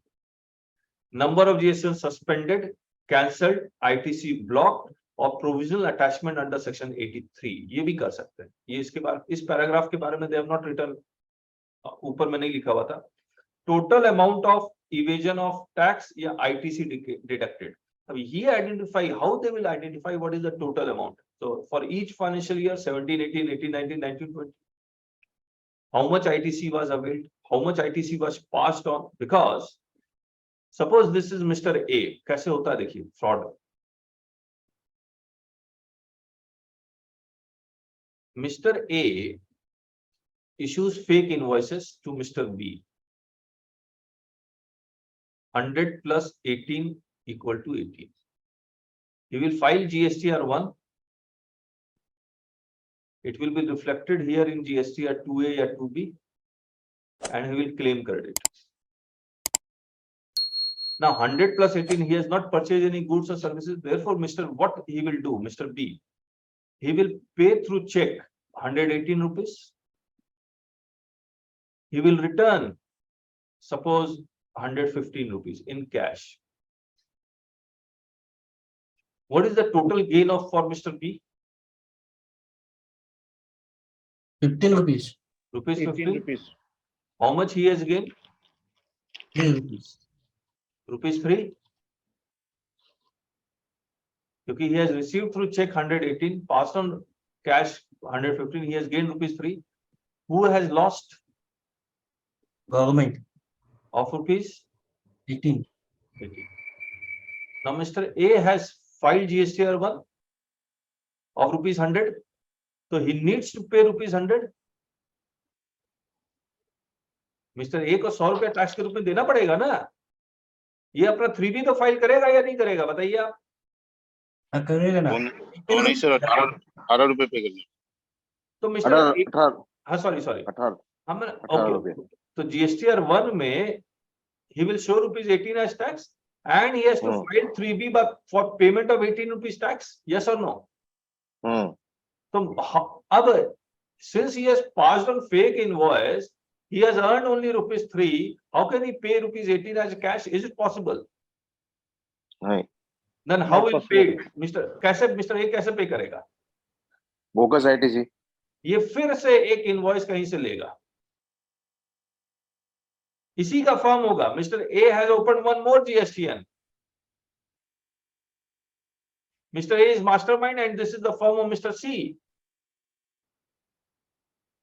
Number of GSTs suspended, cancelled, ITC blocked और provisional attachment under section 83। ये भी कर सकते हैं। ये इसके बाद इस पैराग्राफ के बारे में they have not written, ऊपर में नहीं लिखा हुआ था। Total amount of evasion of tax या ITC deducted। अब ये identify how they will identify what is the total amount। So for each financial year 17, 18, 18, 19, 19, 20, how much ITC was availed, how much ITC was passed on, because suppose this is Mr. A, कैसे होता है देखिए fraud। Mr. A issues fake invoices to Mr. B। 100 plus 18 equal to 18। He will file GSTR1। It will be reflected here in GSTR 2A or 2B, and he will claim credit। Now 100 plus 18, he has not purchased any goods or services, therefore what he will do, Mr. B, he will pay through check 118 rupees। He will return suppose 115 rupees in cash। What is the total gain of for Mr. B? 15 rupees। Rupees 18 15। rupees। How much he has gained? 3 rupees। Rupees 3। क्योंकि he has received through check 118, passed on cash 115, he has gained ₹3. Who has lost Government of ₹18? 18. Now Mr. A has filed GSTR1 of ₹100, so he needs to pay ₹100. Mister A को 100 रुपया tax के रूप में देना पड़ेगा ना। ये अपना 3B तो फाइल करेगा या नहीं करेगा, बताइए आप। करेगा ना। नहीं सर, 18 रुपए पे करना। तो मिस्टर हाँ सॉरी 18 हमने 18 ओके, रुपए। तो GSTR1 में he will show ₹18 as tax and he has to file 3B but for payment of ₹18 tax, yes or no? तो अब since he has passed on fake invoice, he has earned only ₹3, how can he pay ₹18 as cash? Is it possible? नहीं, Then how will pay? Mister A कैसे पे करेगा? Bogus ITC। ये फिर से एक इनवॉइस कहीं से लेगा, इसी का फॉर्म होगा। Mister A has open one more GSTN. Mr. A is mastermind and this is the firm of Mr. C.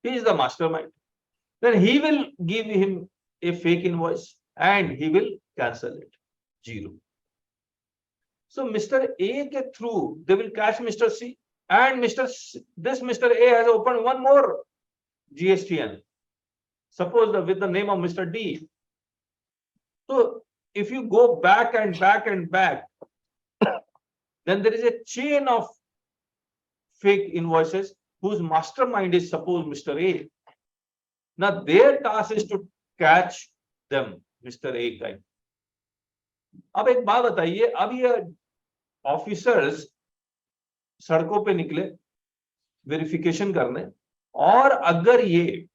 He is the mastermind. Then he will give him a fake invoice and he will cancel it. 0. So Mr. A ke through they will cash Mr. C and Mr. A has opened one more GSTN. Suppose with the name of Mr. D. So if you go back and back and back, then there is a chain of fake invoices whose mastermind is suppose Mr. A. Now their task is to catch them, Mr. A guy. अब एक बात बताइए, अब ये officers सड़कों पे निकले verification करने, और अगर ये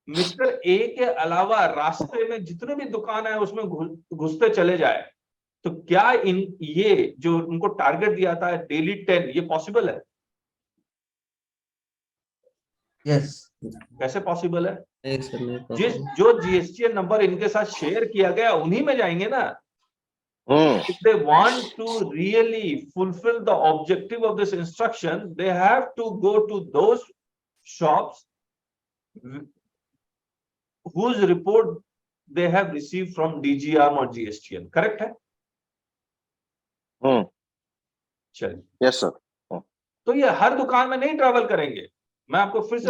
मिस्टर ए के अलावा रास्ते में जितने भी दुकान है उसमें घुसते चले जाए, तो क्या ये जो उनको टारगेट दिया था डेली 10, ये पॉसिबल है? यस। कैसे पॉसिबल है? जो GSTN नंबर इनके साथ शेयर किया गया उन्हीं में जाएंगे ना। If they want to really fulfill the objective of this instruction, they have to go to those shops whose report they have received from DGR or GSTN. Correct है? चलिए। Yes sir. तो ये हर दुकान में नहीं ट्रैवल करेंगे। मैं आपको फिर से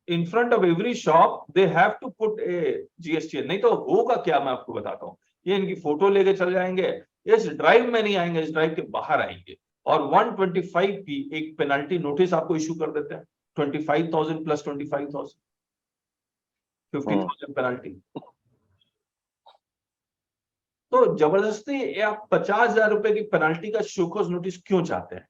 in front of every shop they have to put a GSTN, नहीं तो होगा क्या मैं आपको बताता हूँ। ये इनकी फोटो लेके चल जाएंगे, इस ड्राइव में नहीं आएंगे, इस ड्राइव के बाहर आएंगे और 125 की एक पेनल्टी नोटिस आपको इशू कर देते हैं। 25,000 प्लस 25,000, 50,000 पेनल्टी। तो जबरदस्ती आप 50,000 रुपए की पेनल्टी का शोकॉज नोटिस क्यों चाहते हैं?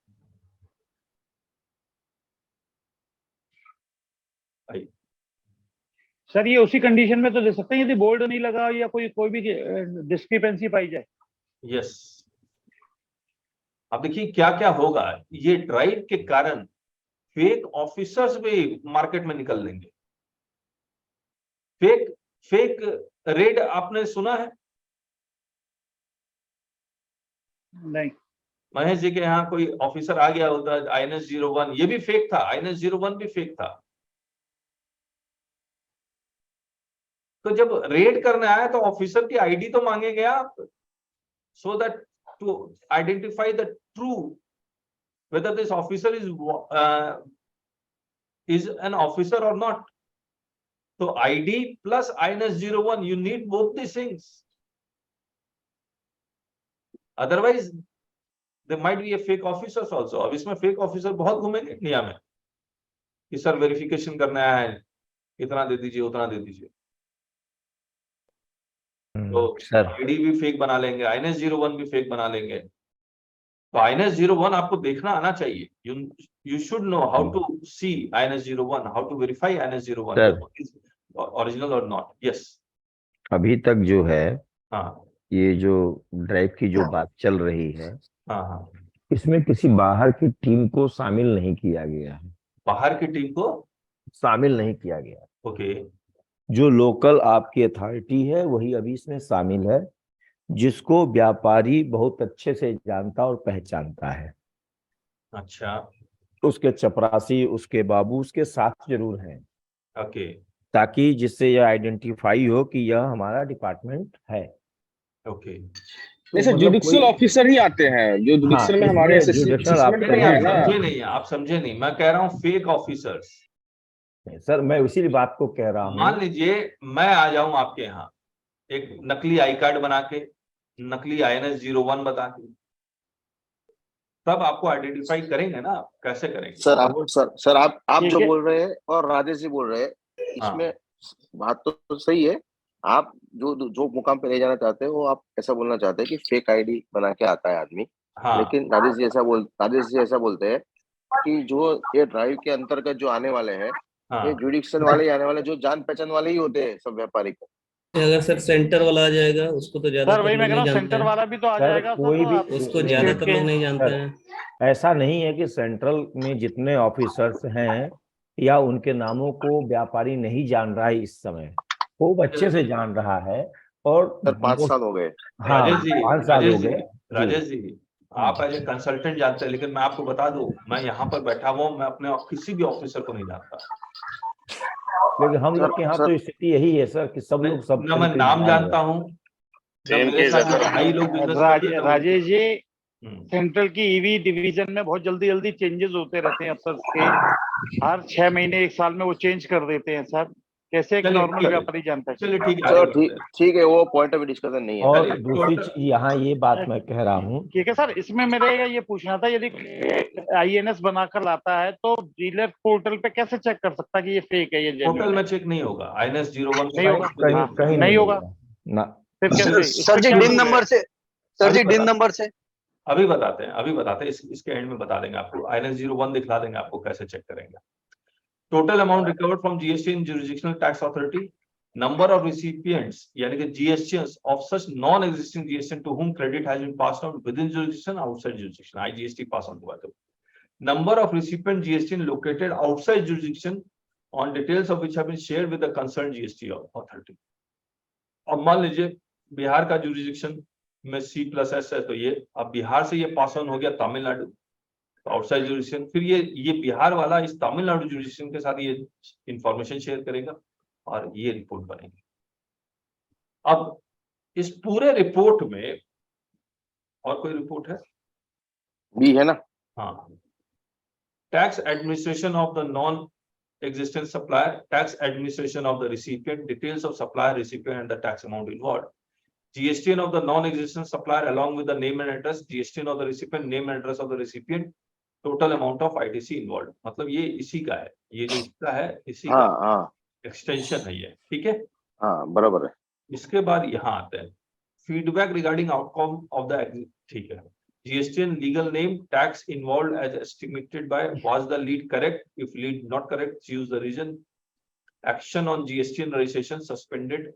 सर ये उसी कंडीशन में तो दे सकते हैं यदि बोर्ड नहीं लगा या कोई भी डिस्क्रिपेंसी पाई जाए। यस। अब देखिए क्या क्या होगा, ये ड्राइव के कारण फेक ऑफिसर्स भी मार्केट में निकल लेंगे। फेक रेड आपने सुना है? नहीं। महेश जी के यहाँ कोई ऑफिसर आ गया होता है INS01, ये भी फेक था, INS01 भी फेक था। तो जब रेड करने आया तो ऑफिसर की आईडी तो मांगेंगे आप, so that to identify the true whether this officer is an officer or not. So ID plus INS01, you need both these things. Otherwise, there might be a fake officers also. अब इसमें fake officer बहुत घूमेंगे India में कि sir verification करना है, इतना दे दीजिए, उतना दे दीजिए। तो आईडी भी फेक बना लेंगे, INS01 भी फेक बना लेंगे। तो INS01 आपको देखना आना चाहिए। You should know how to see INS01, how to verify INS01 is original or not. Yes. अभी तक जो है, हाँ, ये जो ड्राइव की जो बात चल रही है, हाँ, इसमें किसी बाहर की टीम को शामिल नहीं किया गया है। बाहर की टीम को शामिल नहीं किया गया। ओके। जो लोकल आपकी अथॉरिटी है वही अभी इसमें शामिल है। जिसको व्यापारी बहुत अच्छे से जानता और पहचानता है। अच्छा, उसके चपरासी, उसके बाबू उसके साथ जरूर हैं, ओके ताकि जिससे यह आइडेंटिफाई हो कि यह हमारा डिपार्टमेंट है। ओके। नहीं सर, मतलब जुडिशियल कोई, ऑफिसर ही आते हैं जो हाँ, जुडिशियल में हमारे इसमें जुडिशनल असेसमेंट आपको नहीं, करते आप हैं ना। समझे नहीं, आप समझे नहीं, मैं कह रहा हूँ फेक ऑफिसर्स। सर मैं उसी बात को कह रहा मान हूँ। लीजिए मैं आ जाऊं आपके यहाँ एक नकली आई कार्ड बना के, नकली INS-01 बता के, तब आपको आइडेंटिफाई करेंगे ना, कैसे करेंगे? सर आप ठीक जो है। बोल रहे हैं और राजेश जी बोल रहे हैं, हाँ, इसमें बात तो सही है। आप जो मुकाम पे ले जाना चाहते हैं वो आप ऐसा बोलना चाहते हैं कि फेक आईडी बना के आता है आदमी। हाँ, लेकिन राजेश जी ऐसा बोलते हैं कि जो ये ड्राइव के अंतर्गत जो आने वाले हैं, हाँ, ये जुडिक्शन वाले ही आने वाले, जो जान पहचान वाले ही होते हैं सब व्यापारी को। अगर सर सेंटर वाला आ जाएगा उसको तो सर ज्यादातर वही लोग मैं कह नहीं रहा हूँ, जानते सेंटर हैं। वाला भी तो आ सर जाएगा सर, कोई तो भी, आप उसको स्टेट ज्यादातर के लोग नहीं जानते सर हैं। ऐसा नहीं है कि सेंट्रल में जितने ऑफिसर्स हैं या उनके नामों को व्यापारी नहीं जान रहा है इस समय, खूब अच्छे से जान रहा है। और सर 5 साल हो गए। हाँ, राजेश जी, 5 साल हो गए। राजेश जी, आप एज ए कंसल्टेंट जानते हैं, लेकिन मैं आपको बता दूं, मैं यहाँ पर बैठा हुआ हूँ, मैं अपने किसी भी ऑफिसर को नहीं जानता। लेकिन हम लोग के यहाँ तो स्थिति यही है सर कि सब लोग सब न मैं तरीके नाम जान जानता रहे हैं। हूँ, न सेम मेरे केस साथ है जो सर। 2.5 लोग बिजनेस करते हैं, राजेश जी, हम्म, सेंट्रल की ईवी डिवीजन में बहुत जल्दी जल्दी चेंजेस होते रहते हैं अफसर के। हर 6 महीने 1 साल में वो चेंज कर देते हैं सर। कैसे एक चलिए, नॉर्मल ठीक है। व्यापारी जानता है? चलिए ठीक है, चलो आगे बढ़ते हैं। ठीक है, वो पॉइंट ऑफ डिस्कशन नहीं है। और चलिए, दूसरी टोटल- चीज यहाँ ये बात मैं कह रहा हूँ, ठीक है सर, इसमें मेरे ये पूछना था, यदि INS बनाकर लाता है तो डीलर पोर्टल पे कैसे चेक कर सकता है कि ये फेक है, ये पोर्टल जेन्युइन में है? चेक नहीं होगा, INS-01 नहीं होगा। कहीं हाँ, कहीं नहीं होगा। ना। फिर कैसे? इस सर पे जी क्या डिन रूल है? नंबर से, सर जी डिन नंबर से अभी बताते हैं, इसके एंड में बता देंगे आपको, INS-01 दिखला देंगे आपको कैसे चेक करेंगे। Total amount recovered from GST in jurisdictional tax authority, number of recipients यानी कि GSTs of such non existing GST to whom credit has been passed on within jurisdiction, outside jurisdiction, IGST pass on हुआ तो, number of recipient GST located outside jurisdiction on details of which have been shared with the concerned GST authority। अब मान लीजिए बिहार का jurisdiction में C+S है, तो ये अब बिहार से ये पास ऑन हो गया तमिलनाडु, आउटसाइड जुरिसडिक्शन, फिर ये बिहार वाला इस तमिलनाडु जुरिसडिक्शन के साथ ये इंफॉर्मेशन शेयर करेगा और ये रिपोर्ट बनेगी। अब इस पूरे रिपोर्ट में और कोई रिपोर्ट है? भी है ना। हाँ, tax administration of the non existing supplier, tax administration of the recipient, details of supplier, recipient and the tax amount involved, GST of the non-existent supplier along with the name and address, GST of the recipient, name and address of the recipient, total amount of ITC involved। मतलब ये इसी का है, ये जो इसका है इसी का एक्सटेंशन है ये, ठीक है? हाँ बराबर है। इसके बाद यहाँ आते हैं feedback regarding outcome of the, ठीक है, GST and legal name, tax involved as estimated by, was the lead correct? If lead not correct, choose the reason. Action on GST and registration suspended,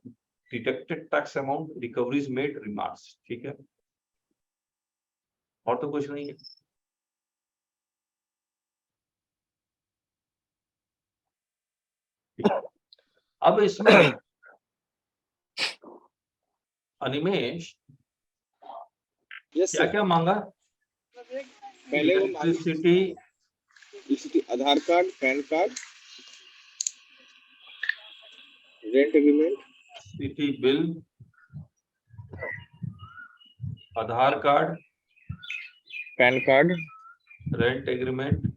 deducted tax amount, recoveries made, remarks। ठीक है, और तो कुछ नहीं है। अब इसमें अनिमेश क्या क्या मांगा? पहले वो electricity, Aadhaar card, PAN card, rent agreement, city bill, Aadhaar card, PAN card, rent agreement,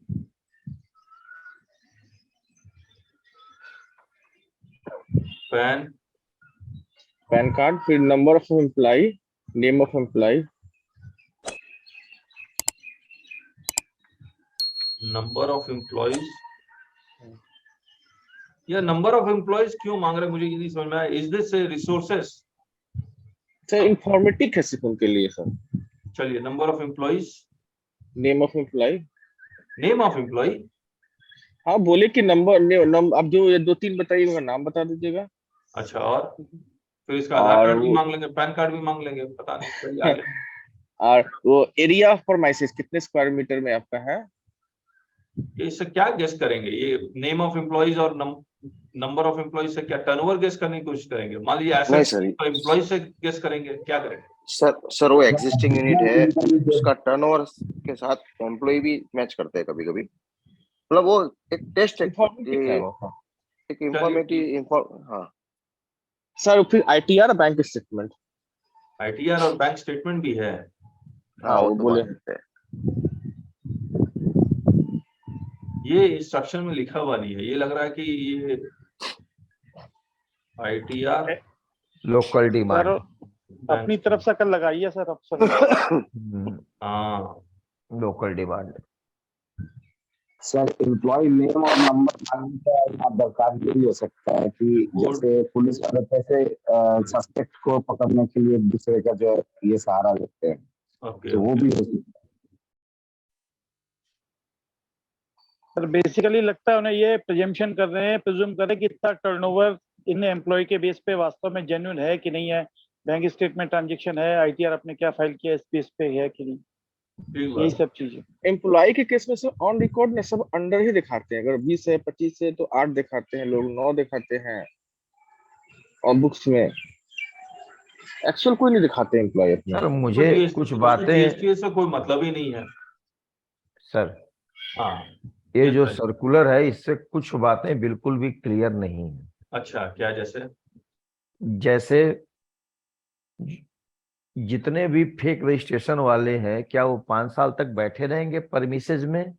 PAN card, फिर number of employ, name of employ, number of employees. या नंबर ऑफ एम्प्लॉइज क्यों मांग रहे, मुझे ये नहीं समझ में आया। Is this resources? Sir informative है सिर्फ उनके लिए सर। चलिए, number of employees, name of employ, name of employ. हाँ बोले कि नंबर अब जो ये 2-3 बताइए उनका नाम बता दीजिएगा। अच्छा, और फिर इसका आधार कार्ड भी मांग लेंगे, पैन कार्ड भी मांग लेंगे, पता नहीं। और वो एरिया ऑफ परमाइसेस कितने स्क्वायर मीटर में आपका है? इससे क्या गेस करेंगे? ये नेम ऑफ एम्प्लॉइज और नंबर ऑफ एम्प्लॉइज से क्या टर्नओवर गेस करने की कोशिश करेंगे? मान लीजिए नहीं एसेट्स सर, तो एम्प्लॉइज से गेस करेंगे, क्या करेंगे? सर वो एग्जिस्टिंग यूनिट है, उसका टर्नओवर के साथ एम्प्लॉय भी मैच करते हैं कभी कभी, मतलब वो एक टेस्ट है, इंफॉर्मेटिव है वो। एक इंफॉर्मेटिव हाँ सर फिर ITR बैंक स्टेटमेंट। ITR और बैंक स्टेटमेंट भी है। हाँ वो तो बोले। बात है। ये इंस्ट्रक्शन में लिखा हुआ नहीं है, ये लग रहा है कि ये ITR लोकल डिमांड। सर अपनी तरफ से कल लगाइए सर ऑप्शन। हाँ local demand. Sir employ name और नंबर मांगने का आप दरकार ये भी हो सकता है कि जैसे पुलिस वाले कैसे सस्पेक्ट को पकड़ने के लिए एक दूसरे का जो ये सहारा लेते हैं, ओके तो वो भी हो सकता है। सर बेसिकली लगता है उन्हें ये प्रिजम्पशन कर रहे हैं, प्रिज्यूम कर रहे हैं कि इतना टर्नओवर इन एम्प्लॉय के बेस पे वास्तव में जेन्युइन है कि नहीं है, बैंक स्टेटमेंट ट्रांजैक्शन है, ITR आपने क्या फाइल किया इस बेस पे है कि नहीं, यही सब चीजें। एम्प्लॉय के केस में सर ऑन रिकॉर्ड में सब अंडर ही दिखाते हैं, अगर 20 है 25 है तो 8 दिखाते हैं लोग, 9 दिखाते हैं, और बुक्स में एक्चुअल कोई नहीं दिखाते एम्प्लॉय अपना। सर मुझे कुछ बातें GST से कोई मतलब ही नहीं है सर, हाँ। ये जो सर्कुलर है इससे कुछ बातें बिल्कुल भी क्लियर नहीं है। अच्छा, क्या? जैसे जितने भी फेक रजिस्ट्रेशन वाले हैं, क्या वो 5 साल तक बैठे रहेंगे परमिसेज में?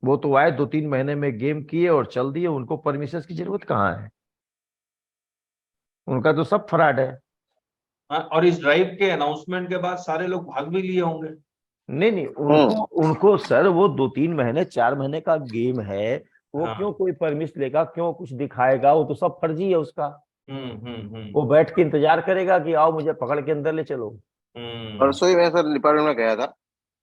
वो तो आए 2-3 महीने में गेम किए और चल दिए, उनको परमिसेज की जरूरत कहाँ है? उनका तो सब फ्रॉड है। हाँ, और इस ड्राइव के अनाउंसमेंट के बाद सारे लोग भाग भी लिए होंगे। नहीं उनको सर वो 2-3 महीने 4 महीने का गेम है, वो हाँ। क्यों कोई परमिशन लेगा, क्यों कुछ दिखाएगा? वो तो सब फर्जी है उसका। वो बैठ के इंतजार करेगा कि आओ मुझे पकड़ के अंदर ले चलो। परसों ही मैं सर डिपार्टमेंट में गया था,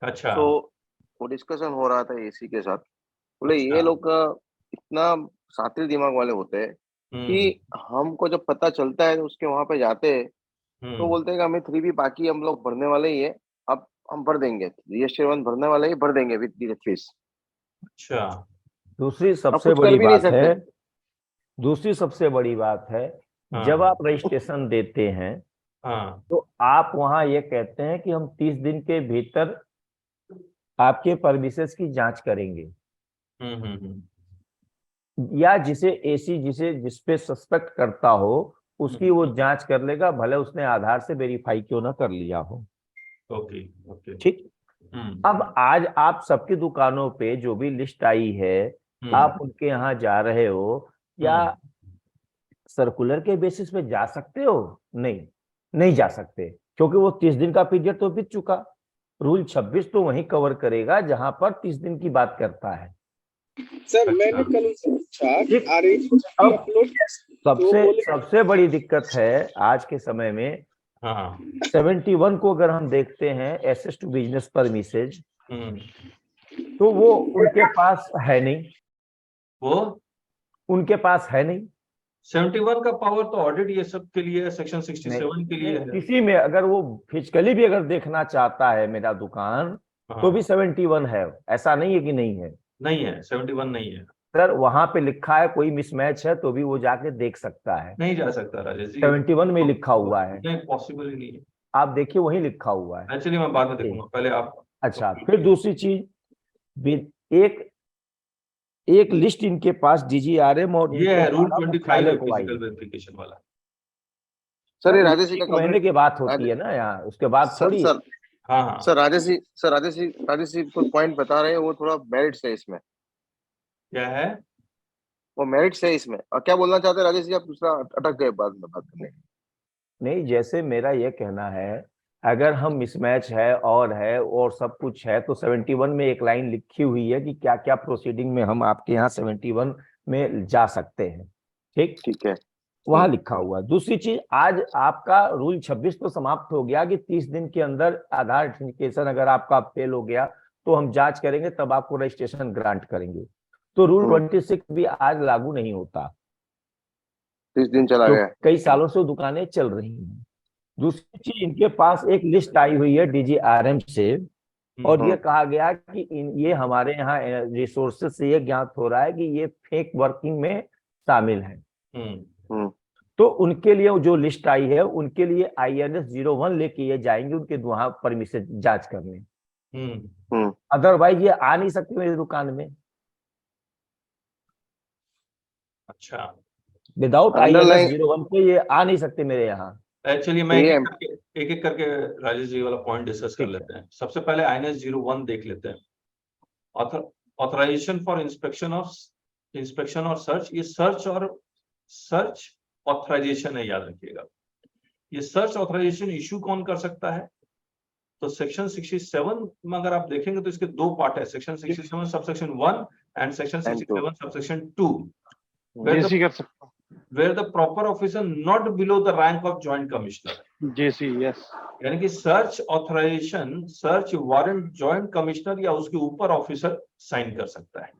अच्छा। तो वो डिस्कशन हो रहा था एसी के साथ, बोले अच्छा। ये लोग इतना सातिल दिमाग वाले होते हैं कि हमको जब पता चलता है तो उसके वहां पे जाते हैं तो बोलते हैं कि हमें 3B बाकी हम लोग भरने वाले ही है, अब हम भर देंगे, GST 1 भरने वाले ही भर देंगे विद द फीस। अच्छा। दूसरी कुछ सबसे कर बड़ी भी नहीं बात है, सकते। दूसरी सबसे बड़ी बात है, हाँ। जब आप रजिस्ट्रेशन देते हैं हाँ। तो आप वहां ये कहते हैं कि हम 30 दिन के भीतर आपके परमिसेस की जांच करेंगे, या जिसे एसी जिस पे सस्पेक्ट करता हो उसकी वो जांच कर लेगा, भले उसने आधार से वेरीफाई क्यों ना कर लिया हो। ओके ओके ठीक। अब आज आप सबकी दुकानों पे जो भी लिस्ट आई है, आप उनके यहाँ जा रहे हो, क्या सर्कुलर के बेसिस पे जा सकते हो? नहीं जा सकते, क्योंकि वो 30 दिन का पीरियड तो बीत चुका। रूल 26 तो वहीं कवर करेगा जहां पर 30 दिन की बात करता है। सर मैंने कल उनसे पूछा कि RHP अपलोड सबसे बड़ी दिक्कत है आज के समय में, 71 को अगर हम देखते हैं एक्सेस टू बिजनेस परमिसेज, तो वो उनके पास है नहीं, उनके पास है नहीं। 71 का पावर तो ऑडिट ये सब के लिए है, सेक्शन 67 के लिए है। किसी में अगर वो फिजिकली भी अगर देखना चाहता है मेरा दुकान, तो भी 71 है, ऐसा नहीं है कि नहीं है। नहीं है, 71 नहीं है सर, वहां पे लिखा है कोई मिसमैच है तो भी वो जाके देख सकता है। नहीं जा सकता राजेश जी, 71 में लिखा हुआ है। नहीं, पॉसिबल ही नहीं है। आप देखिए वही लिखा हुआ है। एक्चुअली मैं बाद में देखूंगा, पहले आप। अच्छा, फिर दूसरी चीज, एक लिस्ट इनके पास DGRM और ये है रूल 25 है, फिजिकल वेरिफिकेशन वाला। सर ये राजेश जी का महीने की बात होती है ना यहाँ, उसके बाद थोड़ी। हाँ सर राजेश जी कोई पॉइंट बता रहे हैं, वो थोड़ा मेरिट है इसमें। क्या है? वो मेरिट है इसमें। और क्या बोलना चाहते हैं राजेश जी, आप दूसरा अटक गए बाद में बात करने। नहीं, जैसे मेरा ये कहना है, अगर हम मिसमैच है और सब कुछ है, तो 71 में एक लाइन लिखी हुई है कि क्या क्या प्रोसीडिंग में हम आपके यहाँ 71 में जा सकते हैं। ठीक है, वहां लिखा हुआ है। दूसरी चीज, आज आपका रूल 26 तो समाप्त हो गया कि 30 दिन के अंदर आधार ऑथेंटिकेशन अगर आपका फेल हो गया तो हम जांच करेंगे, तब आपको रजिस्ट्रेशन ग्रांट करेंगे। तो रूल 26 भी आज लागू नहीं होता, 30 दिन चला गया। कई सालों से दुकानें चल रही हैं। दूसरी चीज, इनके पास एक लिस्ट आई हुई है DGRM से और ये कहा गया कि ये हमारे यहाँ रिसोर्सेज से ये ज्ञात हो रहा है कि ये फेक वर्किंग में शामिल है। तो उनके लिए जो लिस्ट आई है उनके लिए INS 01 लेके ये जाएंगे उनके वहां परमिशन जांच करने। अदरवाइज ये आ नहीं सकते मेरी दुकान में। अच्छा, विदाउट INS 01 के ये आ नहीं सकते मेरे यहाँ। चलिए मैं एक एक करके राजेश जी वाला पॉइंट डिस्कस कर लेते हैं। सबसे पहले INS 01 देख लेते हैं। ऑथराइजेशन फॉर इंस्पेक्शन और सर्च। ये सर्च ऑथराइजेशन है, याद रखिएगा। ये सर्च ऑथराइजेशन इशू कौन कर सकता है? तो सेक्शन 67 में अगर आप देखेंगे तो इसके दो पार्ट है, section 67 subsection 1 and section 67 subsection 2, where the proper officer not below the rank of joint commissioner. JC, yes. यानी कि search authorisation, search warrant joint commissioner या उसके ऊपर ऑफिसर साइन कर सकता है।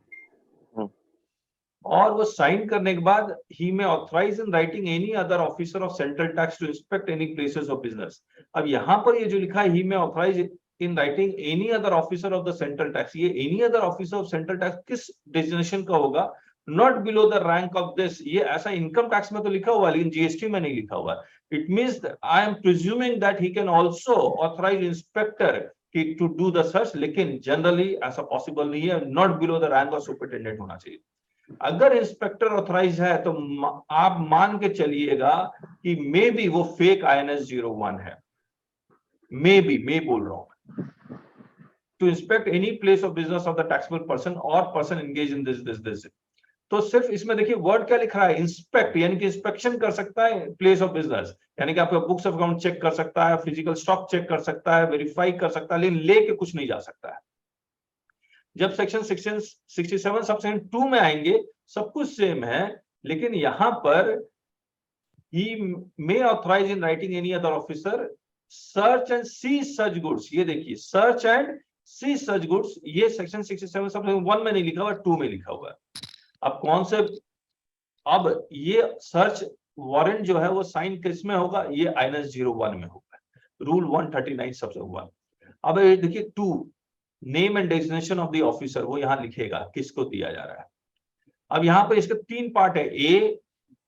और वो साइन करने के बाद he may authorize in writing any other officer of central tax to inspect any places of business. अब यहाँ पर ये जो लिखा है he may authorize in writing any other officer of the central tax, ये any other officer of central tax किस designation का होगा? Not below the rank of this. ये ऐसा इनकम टैक्स में तो लिखा हुआ है लेकिन जीएसटी में नहीं लिखा हुआ। It means I am presuming that he can also authorise inspector to do the search, लेकिन जनरली ऐसा पॉसिबल नहीं है। Not below the rank of superintendent होना चाहिए। अगर इंस्पेक्टर ऑथराइज है तो आप मान के चलिएगा कि मे बी वो फेक INS 01 है। मे बोल रहा हूं, to inspect any place of business of the taxable person और पर्सन एंगेज इन दिस। तो सिर्फ इसमें देखिए वर्ड क्या लिख रहा है, इंस्पेक्ट, यानी कि इंस्पेक्शन कर सकता है प्लेस ऑफ बिजनेस, यानी कि आपका बुक्स ऑफ अकाउंट चेक कर सकता है, फिजिकल स्टॉक चेक कर सकता है, वेरीफाई कर सकता है, लेकिन लेके कुछ नहीं जा सकता है। जब सेक्शन 67 सबसेक्शन 2 में आएंगे सब कुछ सेम है, लेकिन यहां पर he may authorize in writing any other officer search and seize such goods. ये देखिए search and seize such goods, ये सेक्शन 67 सबसेक्शन 1 में नहीं लिखा हुआ, 2 में लिखा हुआ है। अब कौन से, अब ये सर्च वारंट जो है वो साइन किस में होगा? ये INS 01 में होगा, रूल 139 सबसेक्शन 1। अब ये देखिए 2, name and designation of the officer, वो यहां लिखेगा किसको दिया जा रहा है। अब यहां पर इसके 3 पार्ट है, A,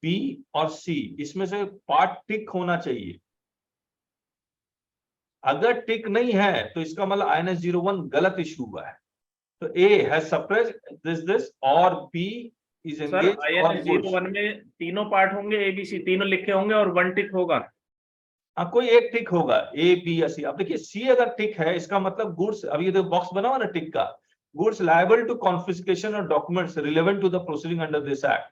B और C। इसमें से पार्ट टिक होना चाहिए। अगर टिक नहीं है तो इसका मतलब INS 01 गलत इशू हुआ है। तो A has suppressed this और B is engaged। INS 01 में तीनों पार्ट होंगे, ABC तीनों लिखे होंगे और 1 टिक होगा। हाँ, कोई एक टिक होगा, A, B या C। अब देखिए C अगर टिक है इसका मतलब गुड्स, अभी ये बॉक्स बना हुआ ना टिक का, गुड्स लायबल टू कॉन्फिस्केशन और documents relevant to the proceeding under this act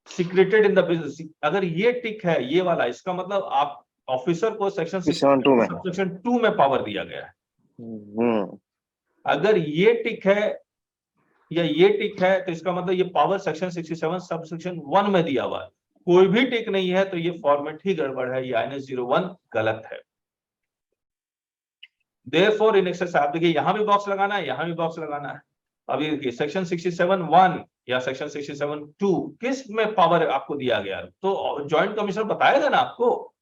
secreted in the business. अगर ये टिक है ये वाला, इसका मतलब आप ऑफिसर को सेक्शन 2 में पावर दिया गया है। अगर ये टिक है या ये टिक है तो इसका मतलब ये पावर सेक्शन 67 सबसेक्शन 1 में दिया हुआ है। कोई भी टिक नहीं है तो ये फॉर्मेट ही गड़बड़ है, ये INS 01 गलत है। Therefore in excess, आप देखिए यहां भी बॉक्स लगाना है, यहां भी बॉक्स लगाना है। अब ये देखिए सेक्शन 67(1) या सेक्शन 67(2) किस में पावर आपको दिया गया? तो जॉइंट कमिश्नर बताएगा ना आपको।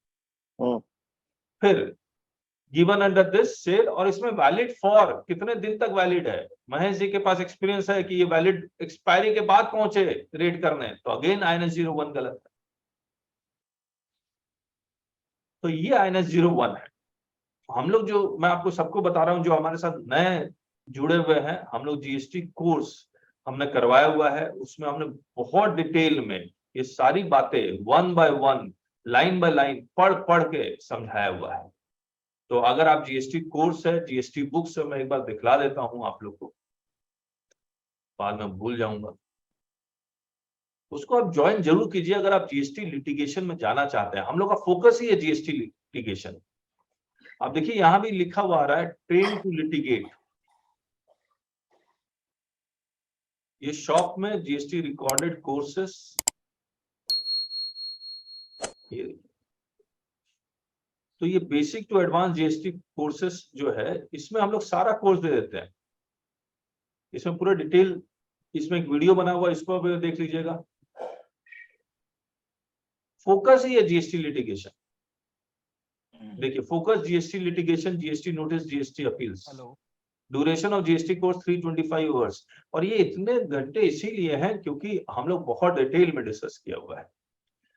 फिर गिवन अंडर दिस सेल, और इसमें वैलिड फॉर कितने दिन तक वैलिड है? महेश जी के पास एक्सपीरियंस है कि ये वैलिड एक्सपायरी के बाद पहुंचे रेड करने, तो अगेन INS 01 गलत है। तो ये INS 01 है। हम लोग जो, मैं आपको सबको बता रहा हूं जो हमारे साथ नए जुड़े हुए हैं, हम लोग GST कोर्स हमने करवाया हुआ है, उसमें हमने बहुत डिटेल में ये सारी बातें 1 by 1 लाइन बाय लाइन पढ़ के समझाया हुआ है। तो अगर आप GST कोर्स है, GST बुक्स है, मैं एक बार दिखला देता हूं आप लोग को, बाद में भूल जाऊंगा। उसको आप ज्वाइन जरूर कीजिए अगर आप GST लिटिगेशन में जाना चाहते हैं। हम लोग का फोकस ही है GST लिटिगेशन। अब देखिए यहां भी लिखा हुआ आ रहा है ट्रेन टू लिटिगेट। ये शॉप में GST रिकॉर्डेड कोर्सेस, तो ये basic to advance GST courses जो है, इसमें हम लोग सारा कोर्स दे देते हैं। इसमें पूरा डिटेल, इसमें एक वीडियो बना हुआ, इसको भी देख लीजिएगा। फोकस ही है GST लिटिगेशन। देखिए focus GST litigation, GST notice, GST appeals. Duration of GST course 325 hours. और ये इतने घंटे इसीलिए हैं क्योंकि हम लोग बहुत डिटेल में डिस्कस किया हुआ है।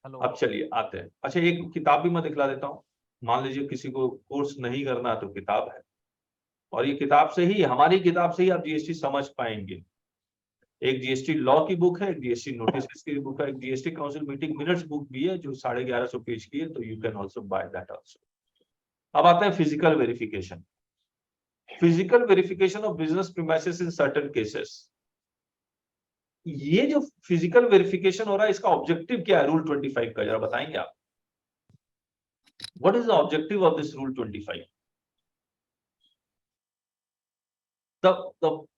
अब चलिए आते हैं। अच्छा, एक किताब भी मैं दिखला देता हूँ। मान लीजिए किसी को कोर्स नहीं करना तो किताब है, और ये किताब से ही, हमारी किताब से ही आप जीएसटी समझ पाएंगे। एक जीएसटी लॉ की बुक है, एक जीएसटी नोटिस की बुक है, एक GST council meeting minutes book भी है जो 1150 पेज की है, तो you can also by that also. अब आते हैं physical verification. Physical verification of business premises in certain cases. ये जो फिजिकल वेरिफिकेशन हो रहा है, इसका ऑब्जेक्टिव क्या है रूल 25 का, जरा बताएंगे आप? What is the objective of this rule 25?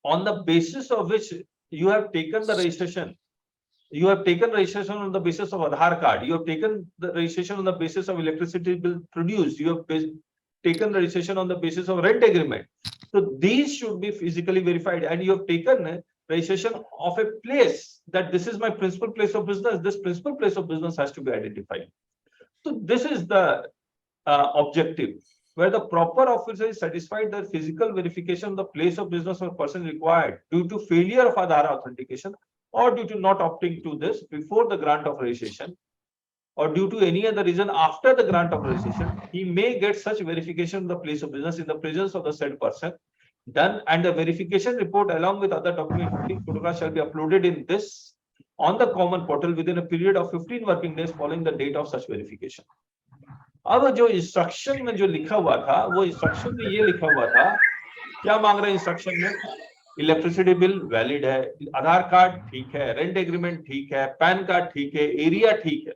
On the basis of which you have taken the registration, you have taken registration on the basis of Aadhaar card, you have taken the registration on the basis of electricity bill produced, you have taken the registration on the basis of rent agreement. So these should be physically verified, and you have taken registration of a place, that this is my principal place of business. This principal place of business has to be identified. So this is the objective, where the proper officer is satisfied that physical verification of the place of business or person required due to failure of Aadhaar authentication, or due to not opting to this before the grant of registration, or due to any other reason after the grant of registration, he may get such verification of the place of business in the presence of the said person done, and the verification report along with other documentation photographs shall be uploaded in this on the common portal within a period of 15 working days following the date of such verification. अब जो instruction में जो लिखा हुआ था, वो instruction में ये लिखा हुआ था, क्या मांग रहे हैं इंस्ट्रक्शन में? इलेक्ट्रिसिटी बिल वैलिड है, आधार कार्ड ठीक है, रेंट एग्रीमेंट ठीक है, पैन कार्ड ठीक है, एरिया ठीक है,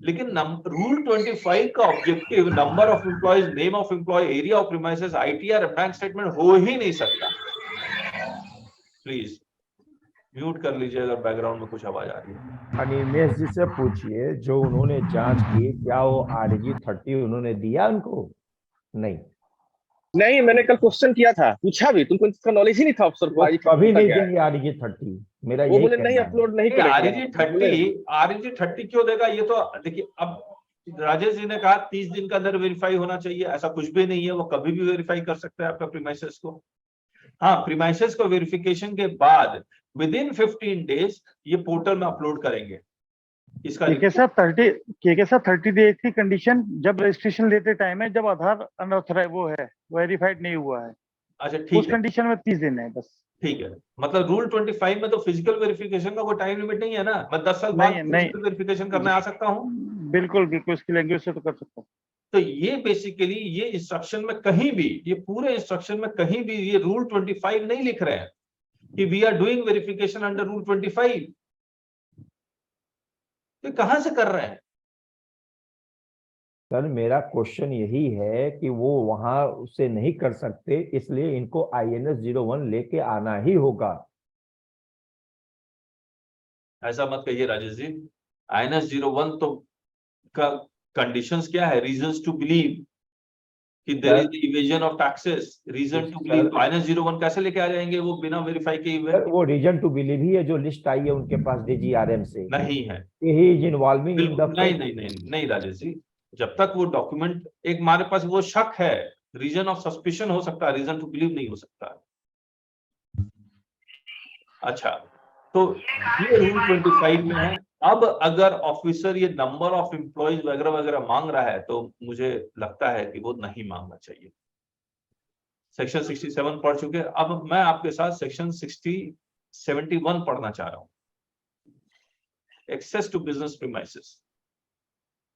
लेकिन रूल 25 का objective number of employees, name of employee, area of premises, ITR, bank statement हो ही नहीं सकता। प्लीज म्यूट कर लीजिए अगर बैकग्राउंड में कुछ आवाज आ रही है। अनिमेश जी से पूछिए, जो उन्होंने जांच की, क्या वो RG 30 उन्होंने दिया उनको? नहीं, मैंने कल क्वेश्चन किया था, पूछा भी, तुमको इसका नॉलेज ही नहीं था अफसर को। कभी नहीं देंगे RG 30, मेरा यही बोले नहीं, अपलोड नहीं करेंगे। RG 30 क्यों देगा? ये तो देखिए, अब राजेश जी ने कहा 30 दिन के अंदर वेरीफाई होना चाहिए, ऐसा कुछ भी नहीं है, वो कभी भी वेरीफाई कर सकते हैं आपका प्रीमाइसेस को। हाँ, प्रीमाइसेस को वेरिफिकेशन के बाद विद इन 15 डेज ये पोर्टल में अपलोड करेंगे। इसका के साथ 30 डेज की कंडीशन जब रजिस्ट्रेशन लेते टाइम है, जब आधार अनऑथराइज्ड वो है, वेरीफाइड नहीं हुआ है। अच्छा, ठीक है, उस कंडीशन में 30 दिन है बस। ठीक है, मतलब रूल 25 में तो फिजिकल वेरिफिकेशन का कोई टाइम लिमिट नहीं है ना? मैं 10 साल बाद फिजिकल वेरिफिकेशन करने आ सकता हूँ? बिल्कुल बिल्कुल, इसकी लैंग्वेज से तो कर सकता हूँ। तो ये बेसिकली ये इंस्ट्रक्शन में कहीं भी, ये पूरे इंस्ट्रक्शन में कहीं भी ये रूल 25 नहीं लिख रहे हैं कि we are doing verification under rule 25। तो कहां से कर रहे हैं? सर, मेरा क्वेश्चन यही है कि वो वहां उसे नहीं कर सकते, इसलिए इनको INS 01 लेके आना ही होगा। ऐसा मत कहिए राजेश जी। INS 01 तो का कंडीशंस क्या है? रीजंस टू बिलीव कि there is evasion of taxes, reason to believe. INS 01 कैसे लेके आ जाएंगे वो बिना वेरीफाई के? वो रीजन टू बिलीव ही है, जो लिस्ट आई है उनके पास DGRM से। नहीं है, he is involving in the. नहीं राजेश जी, जब तक वो डॉक्यूमेंट, एक हमारे पास वो शक है, रीजन ऑफ सस्पिशन हो सकता है, रीजन टू बिलीव नहीं हो सकता। अच्छा, तो ये रूल 25 में है। अब अगर ऑफिसर ये नंबर ऑफ एम्प्लॉइज वगैरह वगैरह मांग रहा है, तो मुझे लगता है कि वो नहीं मांगना चाहिए। सेक्शन 67 पढ़ चुके, अब मैं आपके साथ सेक्शन 71 पढ़ना चाह रहा हूं। Access to business premises.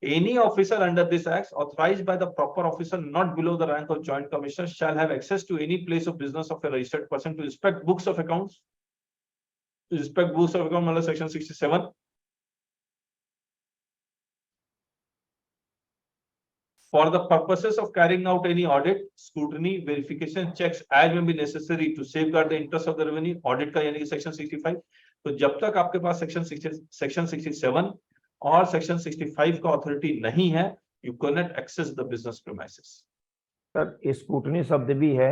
Any officer under this act authorized by the proper officer not below the rank of joint commissioner shall have access to any place of business of a registered person to inspect books of accounts. To inspect books of account, मतलब section 67. For the purposes of carrying out any audit, scrutiny, verification, checks as may be necessary to safeguard the interest of the revenue. Audit का यानी कि section 65. तो जब तक आपके पास section 67 और section 65 का अथॉरिटी नहीं है, you can not access the business premises. Sir, scrutiny शब्द भी है।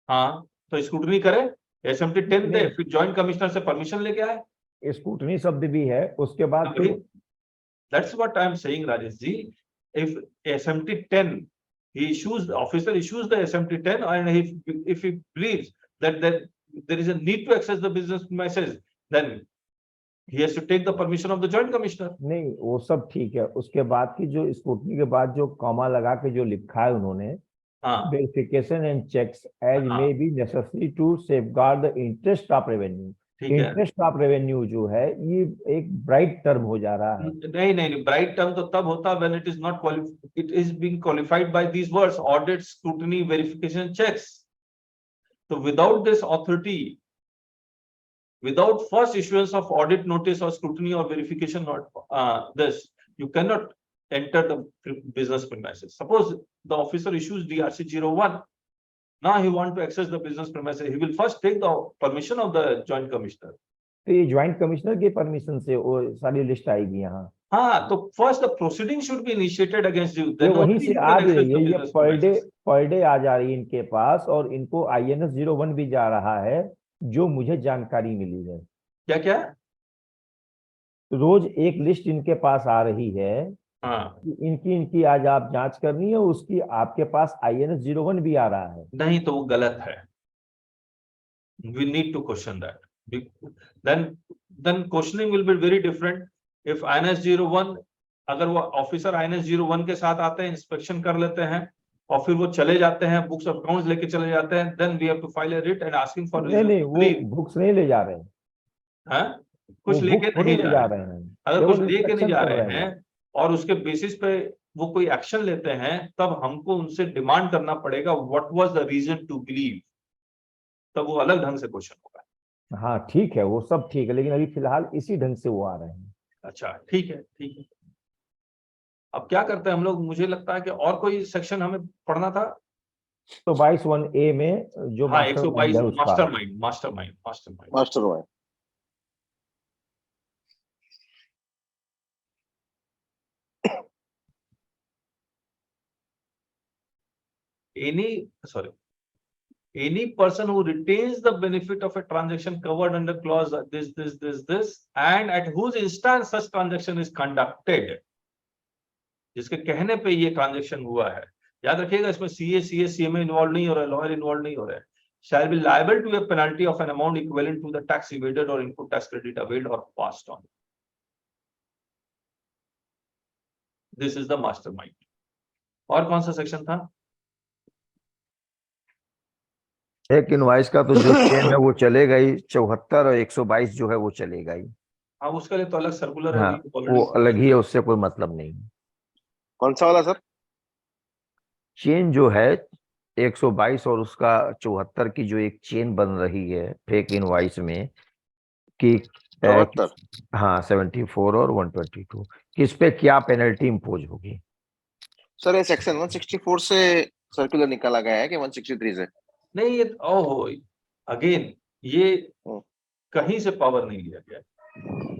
हाँ, तो स्क्रूटनी करे, SMT 10 दे, फिर जॉइंट कमिश्नर से परमिशन लेके आए। स्क्रूटनी शब्द भी है, उसके बाद that's what I am saying Rajesh ji. If SMT 10 The officer issues the SMT 10, and if he believes that there is a need to access the business premises, then he has to take the permission of the Joint Commissioner. नहीं, वो सब ठीक है। उसके बाद की जो scrutiny के बाद जो कॉमा लगा के जो लिखा है उन्होंने, verification and checks as may be necessary to safeguard the interest of revenue. Interest of revenue जो है ये एक ब्राइट टर्म हो जा रहा है। नहीं, ब्राइट टर्म तो तब होता when it is not it is being qualified by these words: audit, scrutiny, verification, checks. So without this authority, without first issuance of audit notice or scrutiny or verification, this you cannot enter the business premises. Suppose the officer issues DRC 01. Now he want to access the business premises. He will first take the permission of the Joint Commissioner. तो ये joint commissioner के permission से वो सारी list आएगी यहाँ। हाँ, तो first the proceeding should be initiated against you. तो वहीं से आ रही है, ये पर डे आ जा रही है इनके पास, और इनको INS 01 भी जा रहा है, जो मुझे जानकारी मिली है। क्या रोज एक लिस्ट इनके पास आ रही है। हाँ, इनकी आज आप जांच करनी है, उसकी आपके पास INS 01 भी आ रहा है। नहीं, तो वो गलत है। We need to question that. Then questioning will be very different. If INS 01, अगर वो ऑफिसर INS 01 के साथ आते हैं, इंस्पेक्शन कर लेते हैं और फिर वो चले जाते हैं, बुक्स ऑफ अकाउंट्स लेके चले जाते हैं, then we have to file a writ and asking for नहीं, वो बुक्स नहीं ले जा रहे हैं। हाँ, कुछ लेके नहीं जा रहे हैं। अगर कुछ लेके नहीं जा रहे हैं और उसके बेसिस पे वो कोई एक्शन लेते हैं, तब हमको उनसे डिमांड करना पड़ेगा what was the reason to believe, तब वो अलग ढंग से क्वेश्चन होगा। हाँ ठीक है, वो सब ठीक है, लेकिन अभी फिलहाल इसी ढंग से वो आ रहे हैं। अच्छा, ठीक है। अब क्या करते हैं हम लोग? मुझे लगता है कि और कोई सेक्शन हमें पढ़ना था। तो 22(1)A में जो 122 mastermind. Any person who retains the benefit of a transaction covered under clause this, and at whose instance such transaction is conducted, जिसके कहने पे ये ट्रांजैक्शन हुआ है। याद रखिएगा, इसमें CA इन्वॉल्व नहीं हो रहा है, लॉयर इन्वॉल्व नहीं हो रहा है। shall be liable to a penalty of an amount equivalent to the tax evaded or input tax credit availed or passed on. This is the mastermind. और कौन सा सेक्शन था? एक इनवाइस का तो जो चेन है वो चलेगा ही, 74 और 122 जो है वो चलेगा ही। हाँ, उसके लिए तो अलग सर्कुलर है, वो अलग ही है, उससे कोई मतलब नहीं। कौन सा वाला सर? चेन जो है 122 और उसका 74 की जो एक चेन बन रही है फेक इनवाइस में कि 74, हाँ 74 और 122, किस पे क्या पेनल्टी इम्पोज होगी? सर ये सेक्शन 164 से सर्कुलर निकाला गया है कि 163 से? नहीं, ये ओहो, अगेन ये कहीं से पावर नहीं लिया गया,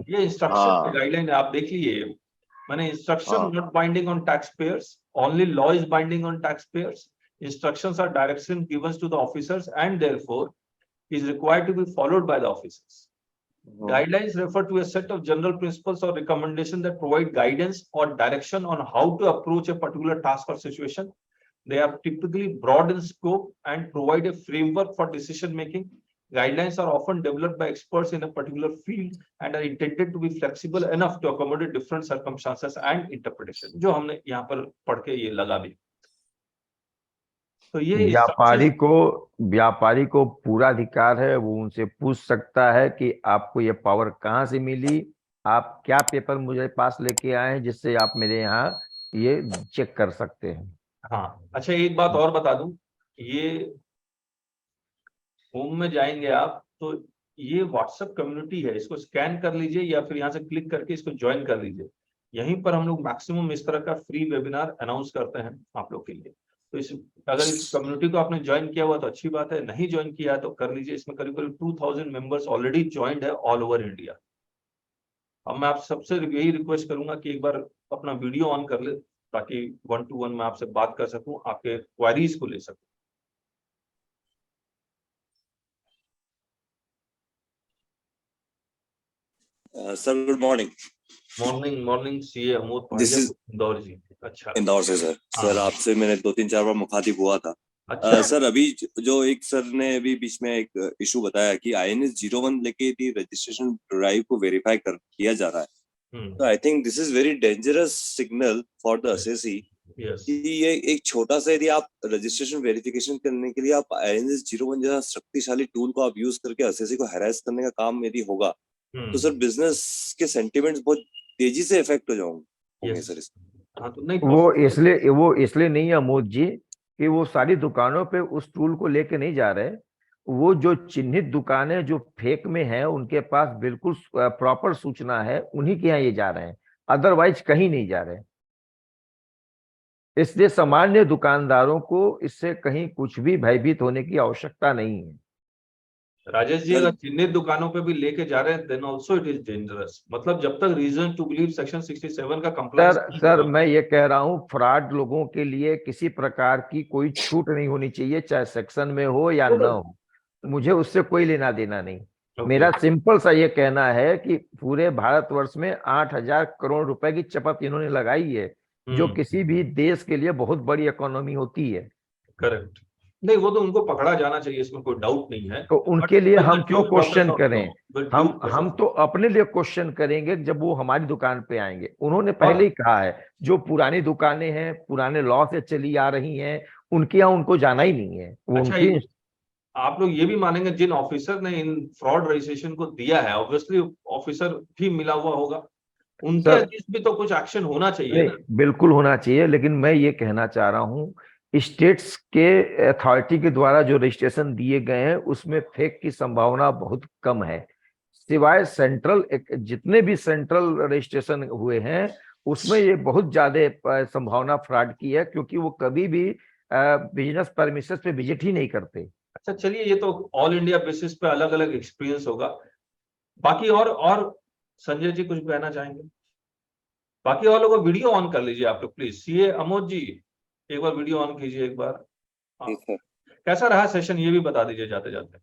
ये इंस्ट्रक्शन गाइडलाइन आप देख लीजिए। मैंने instruction not binding on tax payers, only law is binding on tax payers. Instructions are direction given to the officers and therefore is required to be followed by the officers. Guidelines refer to a set of general principles or recommendations that provide guidance or direction on how to approach a particular task or situation. They are typically broad in scope and provide a framework for decision making. Guidelines are often developed by experts in a particular field and are intended to be flexible enough to accommodate different circumstances and interpretation. जो हमने यहाँ पर पढ़ के ये लगा भी। तो ये व्यापारी को पूरा अधिकार है, वो उनसे पूछ सकता है कि आपको ये पावर कहाँ से मिली, आप क्या पेपर मुझे पास लेके आए हैं जिससे आप मेरे यहाँ ये चेक कर सकते हैं। हाँ, अच्छा एक बात और बता दूं, ये होम में जाएंगे आप तो ये व्हाट्सएप कम्युनिटी है, इसको स्कैन कर लीजिए या फिर यहाँ से क्लिक करके इसको ज्वाइन कर लीजिए। यहीं पर हम लोग मैक्सिमम इस तरह का फ्री वेबिनार अनाउंस करते हैं आप लोग के लिए। तो अगर इस कम्युनिटी को आपने ज्वाइन किया हुआ तो अच्छी बात है, नहीं ज्वाइन किया है तो कर लीजिए। इसमें करीब 2000 मेंबर्स ऑलरेडी ज्वाइंड है ऑल ओवर इंडिया। अब मैं आप सबसे यही रिक्वेस्ट करूंगा कि एक बार अपना वीडियो ऑन कर ले ताकि 1 to 1 मैं आपसे बात कर सकूं, आपके क्वेरीज को ले सकूं। Sir good morning. Morning CA Amod Indore ji. अच्छा इंदौर से सर। सर हाँ। आपसे मैंने 2-3-4 बार मुखातिब हुआ था। अच्छा सर अभी जो एक सर ने अभी बीच में एक इशू बताया कि INS 01 लेके यदि रजिस्ट्रेशन ड्राइव को वेरीफाई किया जा रहा है, तो I think this is very dangerous signal for the assessee yes कि ये एक छोटा सा, यदि आप रजिस्ट्रेशन वेरिफिकेशन करने के लिए आप INS 01 जैसा शक्तिशाली टूल को आप यूज करके असेसी को हैरेस करने का काम यदि होगा, तो सर बिजनेस के सेंटिमेंट्स बहुत तेजी से इफेक्ट हो होंगे सर इसमें। हाँ तो नहीं वो इसलिए नहीं है अमोद जी कि वो सारी दुकानों पे उस टूल को लेके नहीं जा रहे। वो जो चिन्हित दुकानें जो फेक में हैं उनके पास बिल्कुल प्रॉपर सूचना है, उन्हीं के यहाँ ये जा रहे हैं, अदरवाइज कहीं नहीं जा रहे। इसलिए सामान्य दुकानदारों को इससे कहीं कुछ भी भयभीत होने की आवश्यकता नहीं है। राजेश जी, अगर चिन्हित दुकानों पे भी लेके जा रहे हैं then also it is dangerous. मतलब जब तक रीजन टू बिलीव सेक्शन 67 का कंप्लायंस सर मैं ये कह रहा हूँ, फ्रॉड लोगों के लिए किसी प्रकार की कोई छूट नहीं होनी चाहिए, चाहे सेक्शन में हो या न हो, मुझे उससे कोई लेना देना नहीं। मेरा सिंपल सा ये कहना है कि पूरे भारतवर्ष में 8,000 करोड़ रुपए की चपत इन्होंने लगाई है, जो किसी भी देश के लिए बहुत बड़ी इकोनॉमी होती है। करेक्ट, नहीं वो तो उनको पकड़ा जाना चाहिए, इसमें कोई डाउट नहीं है। तो उनके लिए हम क्यों क्वेश्चन करें? हम हम तो अपने लिए क्वेश्चन करेंगे जब वो हमारी दुकान पे आएंगे। उन्होंने पहले ही कहा है, जो पुरानी दुकानें हैं, पुराने लॉ से चली आ रही हैं, उनके यहाँ उनको जाना ही नहीं है। वो अच्छा, उनकी आप लोग ये भी मानेंगे जिन ऑफिसर ने इन फ्रॉड रजिस्ट्रेशन को दिया है, ऑब्वियसली ऑफिसर भी मिला हुआ होगा, उनके अगेंस्ट भी तो कुछ एक्शन होना चाहिए ना? बिल्कुल होना चाहिए, लेकिन मैं ये कहना चाह रहा हूँ, स्टेट्स के अथॉरिटी के द्वारा जो रजिस्ट्रेशन दिए गए हैं उसमें फेक की संभावना बहुत कम है। सिवाय सेंट्रल, जितने भी सेंट्रल रजिस्ट्रेशन हुए हैं उसमें ये बहुत ज्यादा संभावना फ्रॉड की है, क्योंकि वो कभी भी बिजनेस परमिसेस पे विजिट ही नहीं करते। अच्छा चलिए, ये तो ऑल इंडिया बेसिस पे अलग अलग एक्सपीरियंस होगा। बाकी और संजय जी कुछ कहना चाहेंगे? बाकी और लोगों वीडियो ऑन कर लीजिए आप लोग प्लीज। सीए अमोद जी एक बार वीडियो ऑन कीजिए एक बार। कैसा रहा सेशन ये भी बता दीजिए जाते जाते।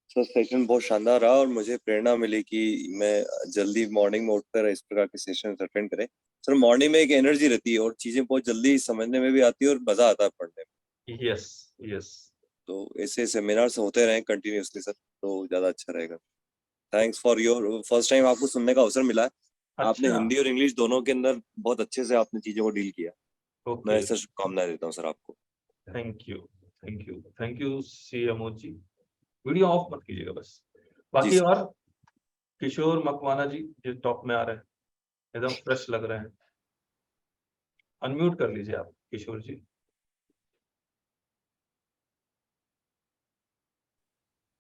सर सेशन बहुत शानदार रहा और मुझे प्रेरणा मिली कि मैं जल्दी मॉर्निंग में उठकर इस प्रकार के सेशन अटेंड करें। सर मॉर्निंग में एक एनर्जी रहती है और चीजें बहुत जल्दी समझने में भी आती है और मजा आता है पढ़ने में। यस यस, तो ऐसे सेमिनार्स होते रहे कंटिन्यूअसली सर, तो ज्यादा अच्छा रहेगा। Thanks for your, first time आपको सुनने का अवसर मिला है। आपने हिंदी और इंग्लिश दोनों के अंदर बहुत अच्छे से आपने चीजों को डील किया। मैं ऐसा शुभकामनाएं देता हूँ सर आपको। Thank you thank you thank you सी अमोद जी। वीडियो ऑफ मत कीजिएगा बस। बाकी और किशोर मकवाना जी जो टॉप में आ रहे हैं, एकदम फ्रेश लग रहे हैं, अनम्यूट कर लीजिए आप किशोर जी।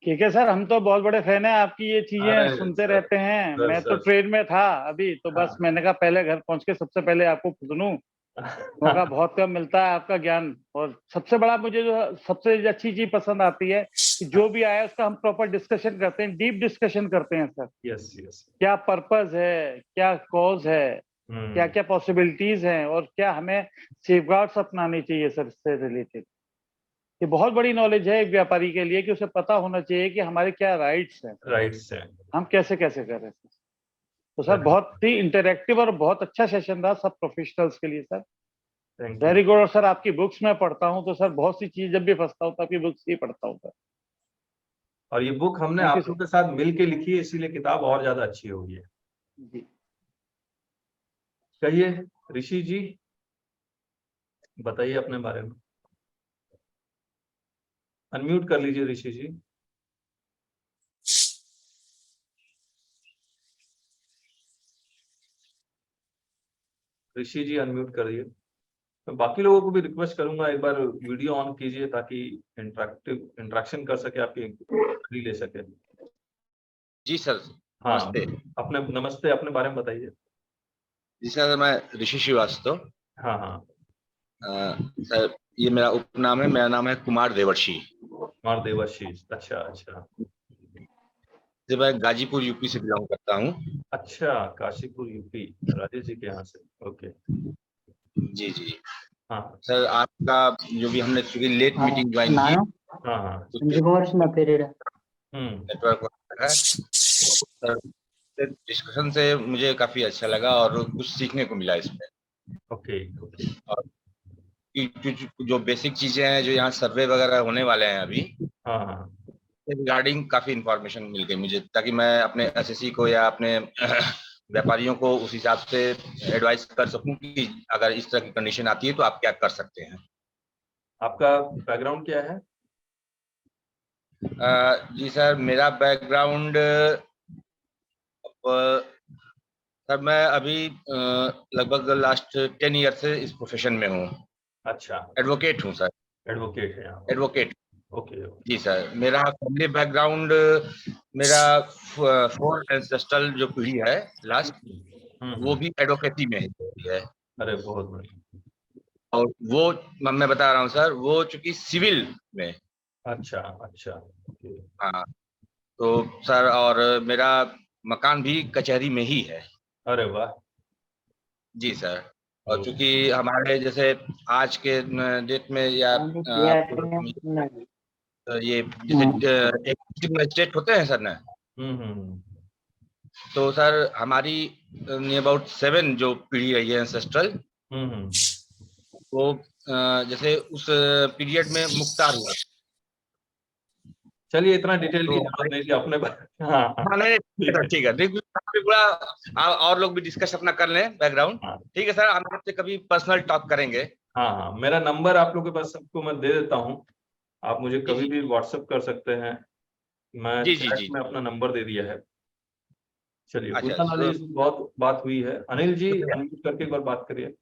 ठीक है सर, हम तो बहुत बड़े फैन हैं आपकी, ये चीजें सुनते रहते हैं। मैं तो ट्रेन में था अभी, तो बस मैंने कहा पहले घर पहुंच के सबसे पहले आपको सुनूं। मौका बहुत कम मिलता है आपका ज्ञान, और सबसे बड़ा मुझे जो सबसे अच्छी चीज पसंद आती है कि जो भी आया उसका हम प्रॉपर डिस्कशन करते हैं, डीप डिस्कशन करते हैं सर। यस यस, क्या पर्पस है, क्या कॉज है, क्या क्या पॉसिबिलिटीज हैं, और क्या हमें सेफगार्ड्स अपनाने चाहिए सर इससे रिलेटेड। ये बहुत बड़ी नॉलेज है एक व्यापारी के लिए कि उसे पता होना चाहिए कि हमारे क्या राइट्स हैं, हम कैसे कैसे कर रहे हैं। तो सर बहुत ही इंटरेक्टिव और बहुत अच्छा सेशन रहा सब प्रोफेशनल्स के लिए सर। Very good. और सर आपकी बुक्स में पढ़ता हूँ तो सर बहुत सी चीज जब भी फंसता हूँ तो आपकी बुक्स ही पढ़ता हूँ सर। और ये बुक हमने आप लोगों के साथ मिल के लिखी है, इसीलिए किताब और ज्यादा अच्छी हो गई है जी। कहिए ऋषि जी, बताइए अपने बारे में। अनम्यूट कर लीजिए ऋषि जी। ऋषि जी अनम्यूट करिए। मैं बाकी लोगों को भी रिक्वेस्ट करूंगा एक बार वीडियो ऑन कीजिए ताकि इंटरेक्शन कर सके, आपकी ले सके। जी सर। हाँ नमस्ते। नमस्ते, अपने बारे में बताइए। जी सर, मैं ऋषि श्रीवास्तव। हाँ सर ये मेरा उपनाम है, मेरा नाम है कुमार देवर्षि। कुमार देवर्षि, अच्छा अच्छा। जी मैं गाजीपुर यूपी से बिलोंग करता हूँ। अच्छा, काशीपुर यूपी, राजेश जी के यहाँ से। ओके जी जी। हाँ सर आपका जो भी हमने चूंकि लेट मीटिंग ज्वाइन की, नेटवर्क है सर, डिस्कशन से मुझे काफी अच्छा लगा और कुछ सीखने को मिला इसमें। Okay okay. और जो बेसिक चीजें हैं, जो यहाँ सर्वे वगैरह होने वाले हैं अभी, हाँ हाँ रिगार्डिंग काफी इंफॉर्मेशन मिल गई मुझे, ताकि मैं अपने एसएससी को या अपने व्यापारियों को उस हिसाब से एडवाइस कर सकूं कि अगर इस तरह की कंडीशन आती है तो आप क्या कर सकते हैं। आपका बैकग्राउंड क्या है? जी सर, मेरा बैकग्राउंड सर, मैं अभी लगभग लास्ट 10 ईयर से इस प्रोफेशन में हूँ। अच्छा, एडवोकेट हूँ सर। एडवोकेट है आप? एडवोकेट। Okay okay. जी सर, मेरा फैमिली बैकग्राउंड, मेरा 4 एंसेस्ट्रल जो पीढ़ी है लास्ट, वो भी एडवोकेसी में ही है। अरे बहुत बढ़िया। और वो मैं बता रहा हूँ सर, वो चूंकि सिविल में। अच्छा अच्छा ओके। हाँ, तो सर, और मेरा मकान भी कचहरी में ही है। अरे वाह। जी सर। और चूंकि हमारे जैसे आज के डेट में या ये जैसे एक मजिस्ट्रेट होते हैं सर ना, तो सर हमारी नियर अबाउट 7 जो पीढ़ी रही है एंसेस्ट्रल, वो जैसे उस पीरियड में मुख्तार हुआ। चलिए, इतना डिटेल की जरूरत नहीं थी अपने हाँ नहीं, ठीक है, पूरा और लोग भी डिस्कस अपना कर लें बैकग्राउंड। ठीक है सर, हम आपसे कभी पर्सनल टॉक करेंगे। हाँ हाँ, मेरा नंबर आप लोगों के पास सबको मैं दे देता हूँ, आप मुझे कभी भी व्हाट्सएप कर सकते हैं। मैं चैट में अपना नंबर दे दिया है। चलिए, गुलशन अली जी से बहुत बात हुई है। अनिल जी अनम्यूट करके एक बार बात करिए।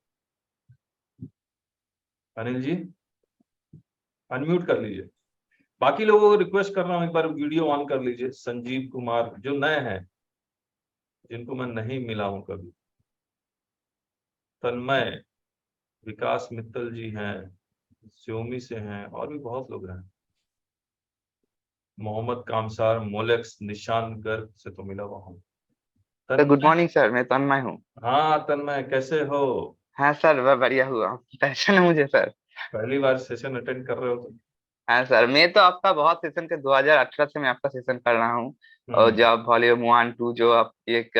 अनिल जी अनम्यूट कर लीजिए। बाकी लोगों को रिक्वेस्ट कर रहा हूँ, एक बार वीडियो ऑन कर लीजिए। संजीव कुमार जो नए हैं, जिनको मैं नहीं मिला हूं कभी, तन्मय, विकास मित्तल जी हैं, स्योमी से हैं, और भी बहुत लोग हैं। मोहम्मद कामसार, मोलेक्स, निशान गर्ग से तो मिला हुआ हूँ। गुड मॉर्निंग सर, मैं तन्मय हूँ। हाँ तन्मय, कैसे हो? हाँ सर, मैं बढ़िया हुआ। टेंशन है मुझे सर। पहली बार सेशन अटेंड कर रहे हो तुम? हाँ सर, मैं तो आपका बहुत सेशन के 2018 से मैं आपका सेशन कर रहा हूँ। और जब वॉल्यूम 1 2 जो आप एक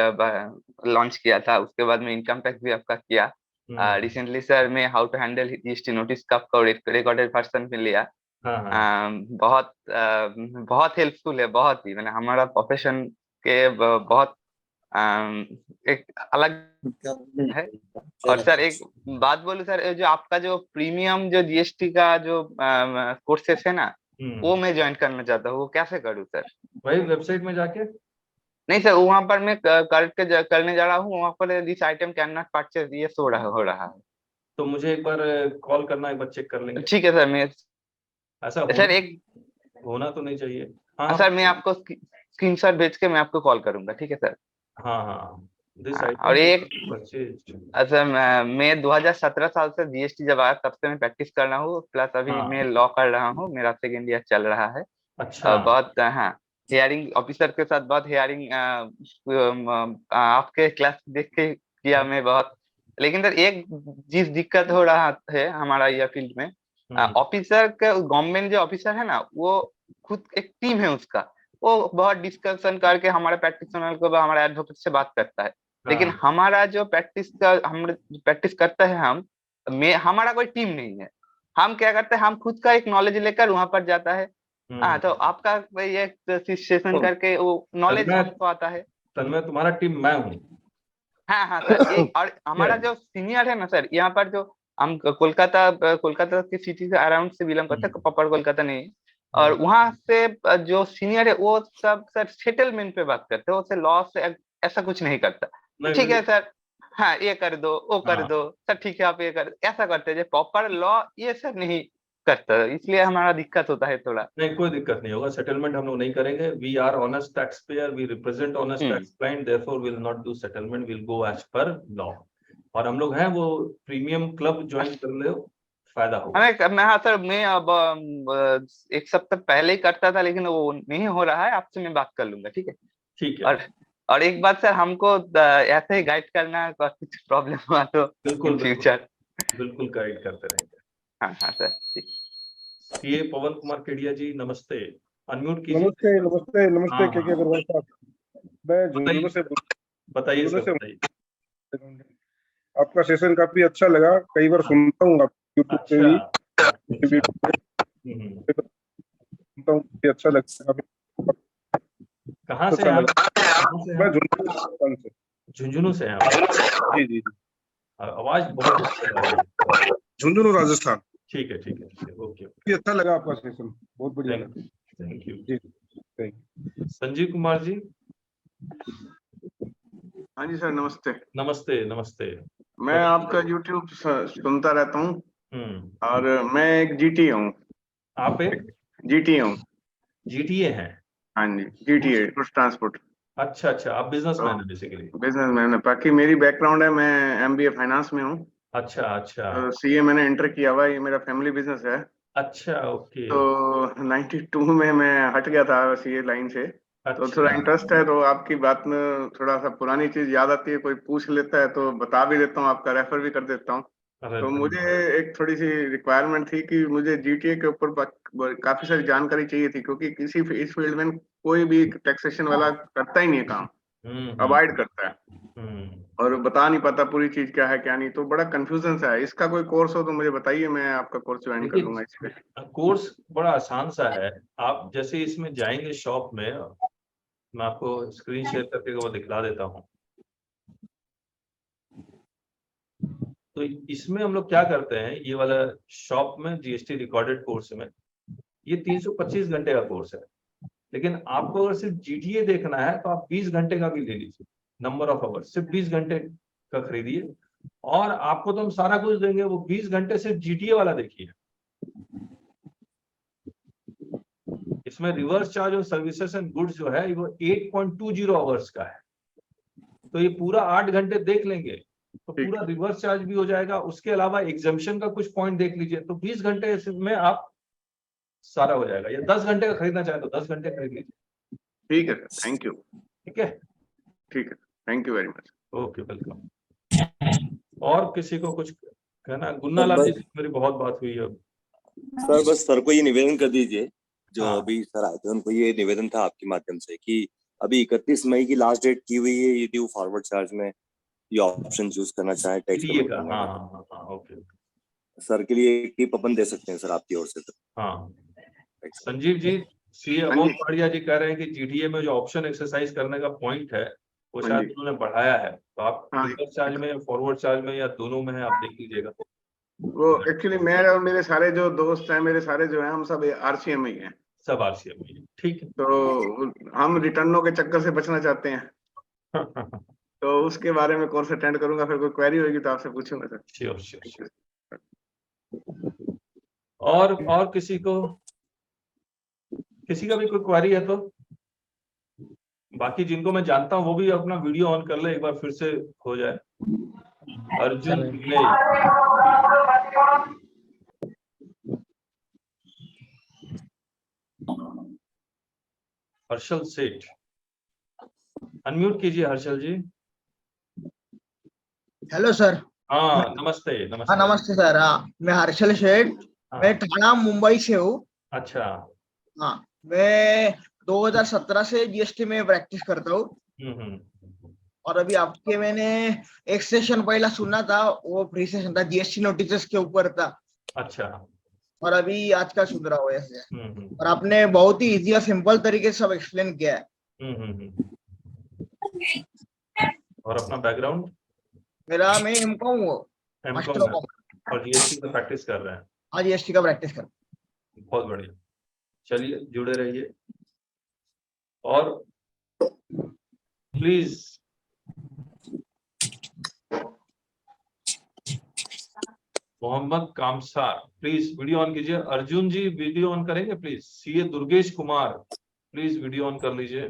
लॉन्च किया था, उसके बाद में इनकम टैक्स भी आपका किया। रिसेंटली सर मैं how to handle GST notice का रिकॉर्डेड वर्जन में लिया। बहुत हेल्पफुल है, बहुत ही, मैंने हमारा प्रोफेशन के बहुत एक अलग है। और सर एक बात बोलूं सर, जो आपका जो प्रीमियम जो जीएसटी का जो कोर्सेस है ना, वो मैं ज्वाइन करना चाहता हूँ। वो कैसे करूँ सर? वही वेबसाइट में जाके? नहीं सर, वहाँ पर मैं करने जा रहा हूँ। वहाँ पर this item can not purchase ये हो रहा है। तो मुझे एक बार कॉल करना, एक बार चेक कर लेंगे। ठीक है सर। मैं ऐसा सर एक होना तो नहीं चाहिए। हाँ सर, मैं आपको स्क्रीनशॉट भेज के मैं आपको कॉल करूंगा। ठीक है सर। हाँ और एक सर, मैं 2017 साल से जीएसटी जब आया तब से मैं प्रैक्टिस कर रहा हूँ। प्लस अभी मैं लॉ कर रहा हूँ, मेरा सेकेंड ईयर चल रहा है। अच्छा। बहुत हाँ, हियरिंग ऑफिसर के साथ बहुत हियरिंग आपके क्लास देख के किया मैं बहुत। लेकिन सर एक चीज दिक्कत हो रहा है हमारा यह फील्ड में, ऑफिसर का, गवर्नमेंट जो ऑफिसर है ना, वो खुद एक टीम है उसका। वो बहुत डिस्कशन करके हमारे प्रैक्टिशनर को, हमारे एडवोकेट से बात करता है। लेकिन हमारा जो हम प्रैक्टिस करते हैं हमारा कोई टीम नहीं है। हम क्या करते हैं, हम खुद का एक नॉलेज लेकर वहां पर जाता है। तो आपका ये सेशन करके वो नॉलेज आपको आता है। तन्मय, तुम्हारा टीम मैं हूँ। हाँ सर, और हमारा जो सीनियर है ना सर, यहाँ पर जो हम कोलकाता के सिटी से अराउंड से बिलोंग करते हैं, प्रॉपर कोलकाता नहीं। और वहां से जो सीनियर है वो सब सर सेटलमेंट पे बात करते हैं, वो लॉ से ऐसा कुछ नहीं करता। ठीक है सर, हाँ ये कर दो, वो कर दो सर, ठीक है आप ये कर, ऐसा करते हैं। प्रॉपर लॉ ये सर नहीं करता, इसलिए हमारा दिक्कत होता है थोड़ा। नहीं, कोई दिक्कत नहीं होगा। सेटलमेंट हम लोग नहीं करेंगे। We are honest tax payer, we represent honest tax client, therefore will not do settlement, will go as per law. और हम लोग हैं वो प्रीमियम क्लब ज्वाइन कर लो, फायदा होगा। हाँ सर, मैं अब एक सप्ताह पहले ही करता था, लेकिन वो नहीं हो रहा है। आपसे मैं बात कर लूंगा। ठीक है? ठीक है। और एक बात सर, हमको ऐसे ही गाइड करना, कुछ प्रॉब्लम हुआ तो बिल्कुल फ्यूचर बिल्कुल गाइड करते रहेंगे। हाँ सर, ठीक। सीए पवन कुमार केडिया जी, नमस्ते। अनम्यूट कीजिए। नमस्ते नमस्ते नमस्ते। के अग्रवाल साहब, मैं झुंझुनू से बताइए सर, बताइए। आपका सेशन काफी अच्छा लगा, कई बार सुनता हूँ आप यूट्यूब पे भी, सुनता हूँ, काफी अच्छा लगता है। कहाँ से अच्छा आप? लगा। कहाँ से मैं आप? झुंझुनू से। झुंझुनू से हैं आप? जी जी आवाज बहुत अच्छी आ रही है। झुंझुनू राजस्थान। ठीक है ठीक है ठीक है, ओके काफी अच्छा लगा आपका सेशन, बहुत बढ़िया लगा। Thank you. जी थैंक यू। संजीव कुमार जी। हाँ जी सर, नमस्ते। नमस्ते नमस्ते। मैं आपका YouTube सुनता रहता हूँ हम्म। और मैं एक जीटी हूँ। आप एक जीटी हूँ। जीटीए हैं? हाँ जी, जीटीए गुड्स ट्रांसपोर्ट। अच्छा अच्छा, आप बिजनेसमैन हैं बेसिकली? बिजनेसमैन है, बाकी मेरी बैकग्राउंड है, मैं एमबीए फाइनेंस में हूँ। अच्छा अच्छा। तो सीए मैंने इंटर किया हुआ है, ये मेरा फैमिली बिजनेस है। अच्छा ओके। तो 92 में मैं हट गया था सीए लाइन से, तो थोड़ा अच्छा इंटरेस्ट है, तो आपकी बात में थोड़ा सा पुरानी चीज याद आती है, कोई पूछ लेता है तो बता भी देता हूँ, आपका रेफर भी कर देता हूँ। अरे तो मुझे एक थोड़ी सी रिक्वायरमेंट थी कि मुझे जीटीए के ऊपर काफी सारी जानकारी चाहिए थी, क्योंकि किसी इस फील्ड में कोई भी टैक्सेशन वाला करता ही नहीं है काम, अवॉइड करता है और बता नहीं पाता पूरी चीज क्या है क्या नहीं, तो बड़ा कंफ्यूजन सा है। इसका कोई कोर्स हो तो मुझे बताइए, मैं आपका कोर्स ज्वाइन कर लूंगा इस पे। कोर्स बड़ा आसान सा है। आप जैसे इसमें जाएंगे शॉप में, मैं आपको स्क्रीन शेयर करके वो दिखला देता हूँ। तो इसमें हम लोग क्या करते हैं, ये वाला शॉप में जीएसटी रिकॉर्डेड कोर्स में ये 325 घंटे का कोर्स है, लेकिन आपको अगर सिर्फ जीटीए देखना है तो आप 20 घंटे का भी ले लीजिए, नंबर ऑफ आवर्स सिर्फ 20 घंटे का खरीदिए, और आपको तो हम सारा कुछ देंगे, वो 20 घंटे सिर्फ जीटीए वाला देखिए। इसमें रिवर्स चार्ज और सर्विसेज एंड गुड्स जो है वो 8.20 आवर्स का है, तो ये पूरा 8 घंटे देख लेंगे तो पूरा रिवर्स चार्ज भी हो जाएगा। उसके अलावा एग्जाम्पशन का कुछ पॉइंट देख लीजिए, तो 20 घंटे में आप सारा हो जाएगा। या 10 घंटे का खरीदना चाहे तो 10 घंटे खरीद लीजिए। ठीक है सर, थैंक यू। ठीक है ठीक है, thank you very much. Okay, welcome. और किसी को कुछ कहना? गुन्ना लाल जी से मेरी बहुत बात हुई है। सर बस सर को ये निवेदन कर दीजिए, जो हाँ। अभी सर आए थे उनको ये निवेदन था आपके माध्यम से कि अभी 31 मई की लास्ट डेट की हुई है, यदि वो फॉरवर्ड चार्ज में ये ऑप्शन चूज करना चाहे टैक्स पेमेंट करने का, हाँ, ओके सर के लिए एक अपन दे सकते हैं सर आपकी ओर से। तो हाँ, संजीव जी, सीए अमोल पाड़िया जी कह रहे हैं कि जीटीए में जो ऑप्शन एक्सरसाइज करने का पॉइंट है वो शायद उन्होंने बढ़ाया है, तो आप रिवर्स चार्ज में, फॉरवर्ड चार्ज में या दोनों में है, आप देख लीजिएगा। वो एक्चुअली मैं और मेरे सारे जो दोस्त हैं, मेरे सारे जो हैं, हम सब आरसीएम ही हैं। सब आरसीएम ही, ठीक है। तो हम रिटर्नों के चक्कर से बचना चाहते हैं। तो उसके बारे में कोर्स अटेंड करूंगा, फिर कोई क्वेरी होगी तो आपसे पूछूंगा सर। Sure sure. और किसी का भी कोई क्वेरी है तो बाकी जिनको मैं जानता हूँ वो भी अपना वीडियो ऑन कर ले, एक बार फिर से हो जाए। अर्जुन पिल्ले, हर्षल सेठ, अनम्यूट कीजिए हर्षल जी। Hello sir. हाँ नमस्ते। हाँ नमस्ते सर। हाँ, मैं हर्षल शेठ, मैं ठाणा मुंबई से हूँ। अच्छा। हाँ, मैं 2017 से जीएसटी में प्रैक्टिस करता हूँ। और अभी आपके मैंने एक सेशन पहला सुना था, वो फ्री सेशन था, जीएसटी नोटिस के ऊपर था। अच्छा। और अभी आज का सुन रहा हूँ ऐसे। और आपने बहुत ही इजी और सिंपल तरीके से सब एक्सप्लेन किया है। और अपना बैकग्राउंड? मेरा मैं एमकॉम हूँ, मास्टर ऑफ कॉमर्स। और जीएसटी का प्रैक्टिस कर रहे हैं? हाँ, जीएसटी का प्रैक्टिस कर। बहुत बढ़िया, चलिए जुड़े रहिए। और please Mohammad Kamsar, please video on कीजिए। अर्जुन जी वीडियो ऑन करेंगे please. CA Durgesh Kumar, please video on कर लीजिए।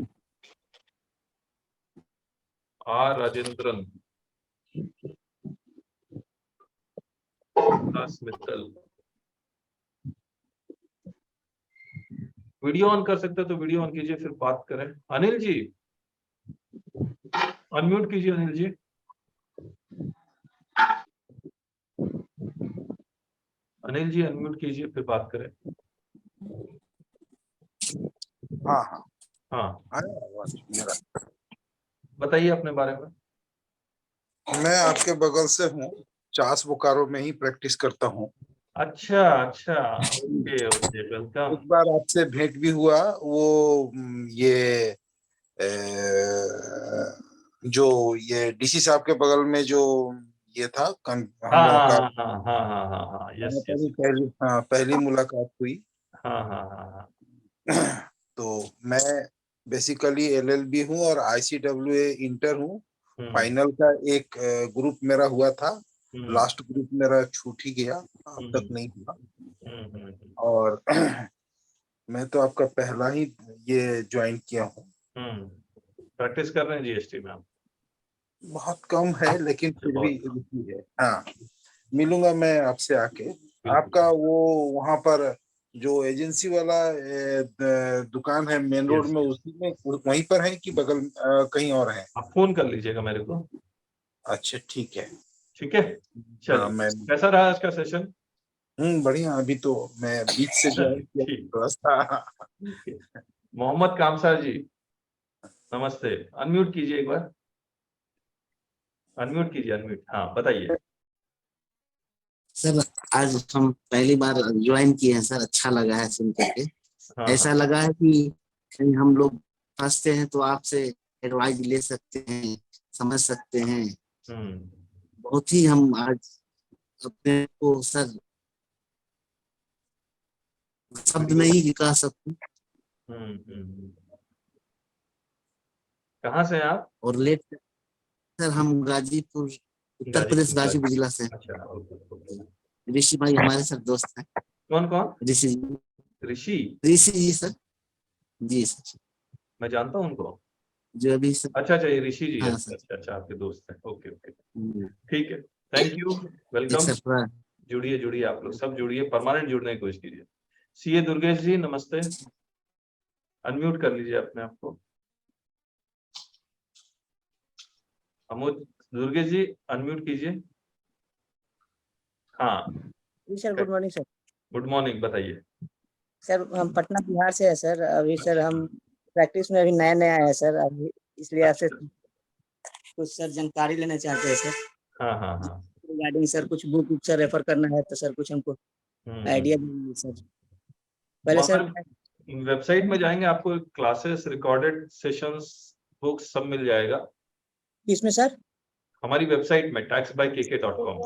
R Rajendran, Mittal, video on कर सकते तो वीडियो ऑन कीजिए, फिर बात करें। अनिल जी अनम्यूट कीजिए। अनिल जी, अनिल जी अनम्यूट कीजिए, फिर बात करें। हाँ, बताइए अपने बारे में। मैं आपके बगल से हूँ, चास बोकारो में ही प्रैक्टिस करता हूँ। अच्छा अच्छा, ओके ओके, वेलकम। एक बार आपसे भेंट भी हुआ, वो ये जो ये डीसी साहब के बगल में जो ये था हम हाँ लोगों का, हाँ हाँ हाँ हाँ हाँ हाँ, यस यस, पहली मुलाकात हुई। हाँ हाँ हाँ हाँ, तो मैं बेसिकली एलएलबी हूँ और आईसीडब्ल्यूए इंटर हूँ। फाइनल का एक ग्रुप मेरा हुआ था, लास्ट ग्रुप मेरा छूट ही गया, अब तक नहीं हुआ। और मैं तो आपका पहला ही ये ज्वाइन किया हूँ। प्रैक्टिस कर रहे हैं जीएसटी में आप? बहुत कम है लेकिन फिर भी रुचि है। हाँ, मिलूंगा मैं आपसे आके। आपका वो वहां पर जो एजेंसी वाला दुकान है मेन रोड में, उसी में वहीं पर है कि बगल कहीं और है? आप फोन कर लीजिएगा मेरे को। अच्छा ठीक है, ठीक है, चलिए। कैसा रहा आज का सेशन? बढ़िया। अभी तो मैं बीच से ज्वाइन किया। मोहम्मद कामसार जी नमस्ते, अनम्यूट कीजिए एक बार, अनम्यूट कीजिए, अनम्यूट। हाँ बताइए सर। आज हम पहली बार ज्वाइन किए हैं सर, अच्छा लगा है सुन करके। ऐसा लगा है कि कहीं हम लोग फंसते हैं तो आपसे एडवाइस ले सकते हैं, समझ सकते हैं। बहुत ही हम आज अपने को सर शब्द में ही कह सकूं। कहाँ से हैं आप? और लेट सर, हम गाजीपुर, उत्तर प्रदेश, गाजीपुर जिला से। अच्छा, ऋषि भाई हमारे सर दोस्त हैं। कौन कौन? ऋषि जी। ऋषि जी सर। जी सर, मैं जानता हूँ उनको। जो अभी सर। अच्छा अच्छा, ये ऋषि जी। हाँ, अच्छा अच्छा, आपके दोस्त हैं। ओके ओके, ठीक है, थैंक यू, वेलकम। जुड़िए जुड़िए, आप लोग सब जुड़िए, परमानेंट जुड़ने की कोशिश कीजिए। सीए दुर्गेश जी नमस्ते, अनम्यूट कर लीजिए अपने आप को। अमोद दुर्गेश जी अनम्यूट कीजिए। हाँ जी sir, good morning sir. Good morning, बताइए सर हम पटना बिहार से है सर। अभी सर हम प्रैक्टिस में अभी नया नया है सर, अभी इसलिए आपसे कुछ सर जानकारी लेना चाहते हैं सर। हाँ हाँ हाँ, रिगार्डिंग सर कुछ बुक सर रेफर करना है तो सर कुछ हमको आइडिया दीजिए सर। पहले सर वेबसाइट में जाएंगे, आपको क्लासेस, रिकॉर्डेड सेशंस, बुक्स सब मिल जाएगा। किसमें सर? हमारी वेबसाइट में taxbykk.com।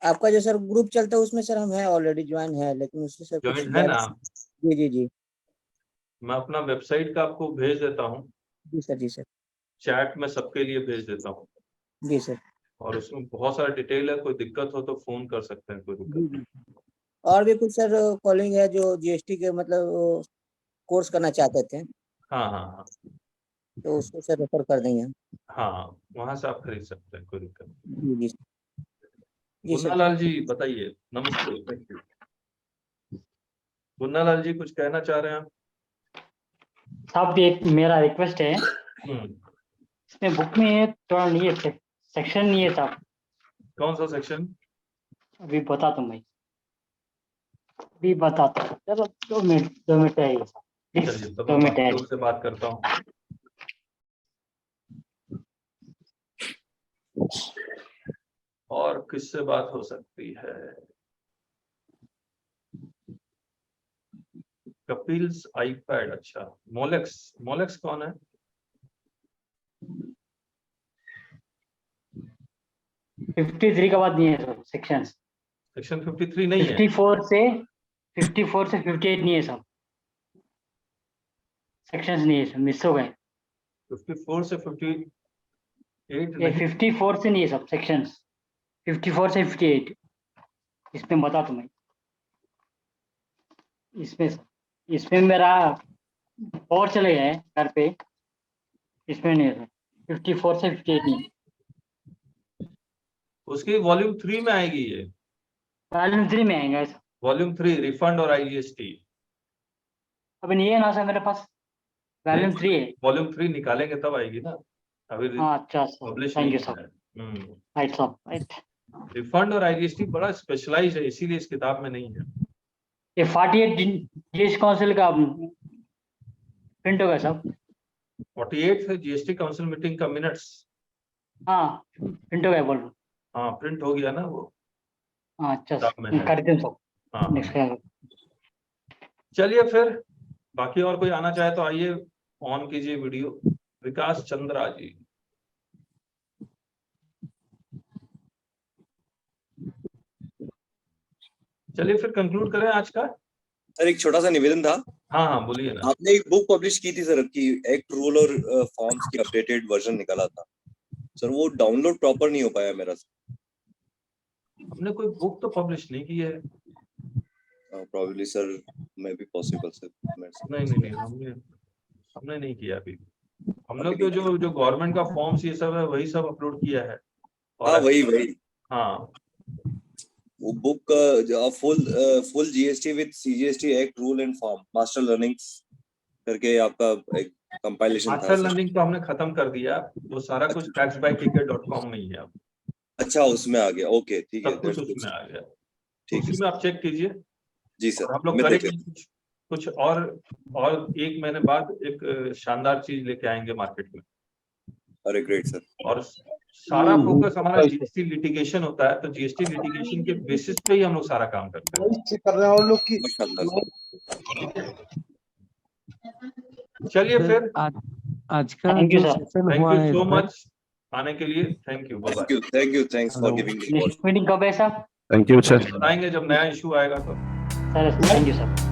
आपका जो सर ग्रुप चलता है उसमें सर हम है ऑलरेडी ज्वाइन है, लेकिन उससे सर कुछ ज्वाइन है ना? जी जी जी, मैं अपना वेबसाइट का आपको भेज देता हूँ। जी सर। जी सर, चैट में सबके लिए भेज देता हूँ। जी सर। और उसमें बहुत सारा डिटेल है, कोई दिक्कत हो तो फोन कर सकते हैं, कोई दिक्कत नहीं। और भी कुछ सर कॉलिंग है जो जीएसटी के मतलब कोर्स करना चाहते थे। हाँ हाँ हाँ, तो उसको सर रेफर कर देंगे। हाँ वहां से आप खरीद सकते हैं, कोई दिक्कत नहीं। जी जी सर। गुन्नालाल जी बताइए, नमस्ते, थैंक यू। गुन्नालाल जी कुछ कहना चाह रहे हैं आप? साहब एक मेरा रिक्वेस्ट है, इसमें बुक में थोड़ा नहीं है, सेक्शन नहीं है साहब। कौन सा सेक्शन? अभी बताता हूँ भाई, अभी बताता हूँ। चलो 2 मिनट है ये साहब, 2 मिनट है। से बात करता हूँ। और किससे बात हो सकती है? कपिल्स आईपैड, अच्छा। मोलेक्स कौन है? फिफ्टी 53 के बाद नहीं है सर सेक्शन। सेक्शन 53 नहीं है। 54 से 58 नहीं है सब सेक्शंस, नहीं है सर, मिस हो गए। 54 से 58 ये 54 से नहीं है सब सेक्शंस, 54 से 58 इसमें बता तुम्हें। इसमें मेरा और चले गए घर पे, इसमें नहीं है सर, 54 से 58 नहीं। उसकी वॉल्यूम 3 में आएगी ये। वॉल्यूम 3 में आएगा सर। वॉल्यूम 3 रिफंड और आईजीएसटी। अभी नहीं है ना सर मेरे पास, वॉल्यूम 3 है। वॉल्यूम 3 निकालेंगे तब आएगी ना, अभी अच्छा पब्लिश थैंक नहीं यू है। Sir. Right sir, right. Refund और आईजीएसटी बड़ा स्पेशलाइज है, इसीलिए इस किताब में नहीं है। ये 48 जीएसटी काउंसिल का प्रिंट होगा सब। 48 है जीएसटी काउंसिल मीटिंग का मिनट्स। हाँ प्रिंट हो गया बोल। हाँ प्रिंट हो गया ना वो। हाँ अच्छा किताब में है। कर देते हैं सब। हाँ नेक्स्ट चलिए फिर, बाकी और कोई आना चाहे तो आइए, ऑन कीजिए वीडियो। विकास चंद्रा जी। चलिए फिर कंक्लूड करें आज का। सर एक छोटा सा निवेदन था। हाँ हाँ बोलिए ना। आपने एक बुक पब्लिश की थी सर की एक्ट रूल और फॉर्म्स की अपडेटेड वर्जन निकाला था सर, वो डाउनलोड प्रॉपर नहीं हो पाया मेरा सर। हमने कोई बुक तो पब्लिश नहीं की है। Probably sir may be possible sir. नहीं हमने नहीं किया अभी। हम लोग जो गवर्नमेंट का फॉर्म्स ये सब है वही सब अपलोड किया है। हाँ वही हाँ वो book full GST with CGST act rule and form master learnings करके आपका एक कंपाइलेशन था। मास्टर लर्निंग तो हमने खत्म कर दिया, वो सारा कुछ taxbyticket.com में ही है अब। अच्छा उसमें आ गया, ओके ठीक है, सब कुछ उसमें आ गया। ठीक है उसी में आप चेक कीजिए। जी सर। हम लोग करेंगे कुछ और 1 महीने बाद एक शानदार चीज लेके आएंगे मार्केट में। अरे ग्रेट सर। और सारा फोकस हमारा जीएसटी लिटिगेशन होता है, तो जीएसटी लिटिगेशन के बेसिस पे ही हम लोग सारा काम करते हैं। कर रहे हैं और लोग की। चलिए फिर आज का थैंक यू सेशन हुआ है सो मच आने के लिए। Thank you thanks for giving me. Next meeting कब है सर? Thank you sir. बताएंगे जब नया इशू आएगा तो। Sir thank you sir.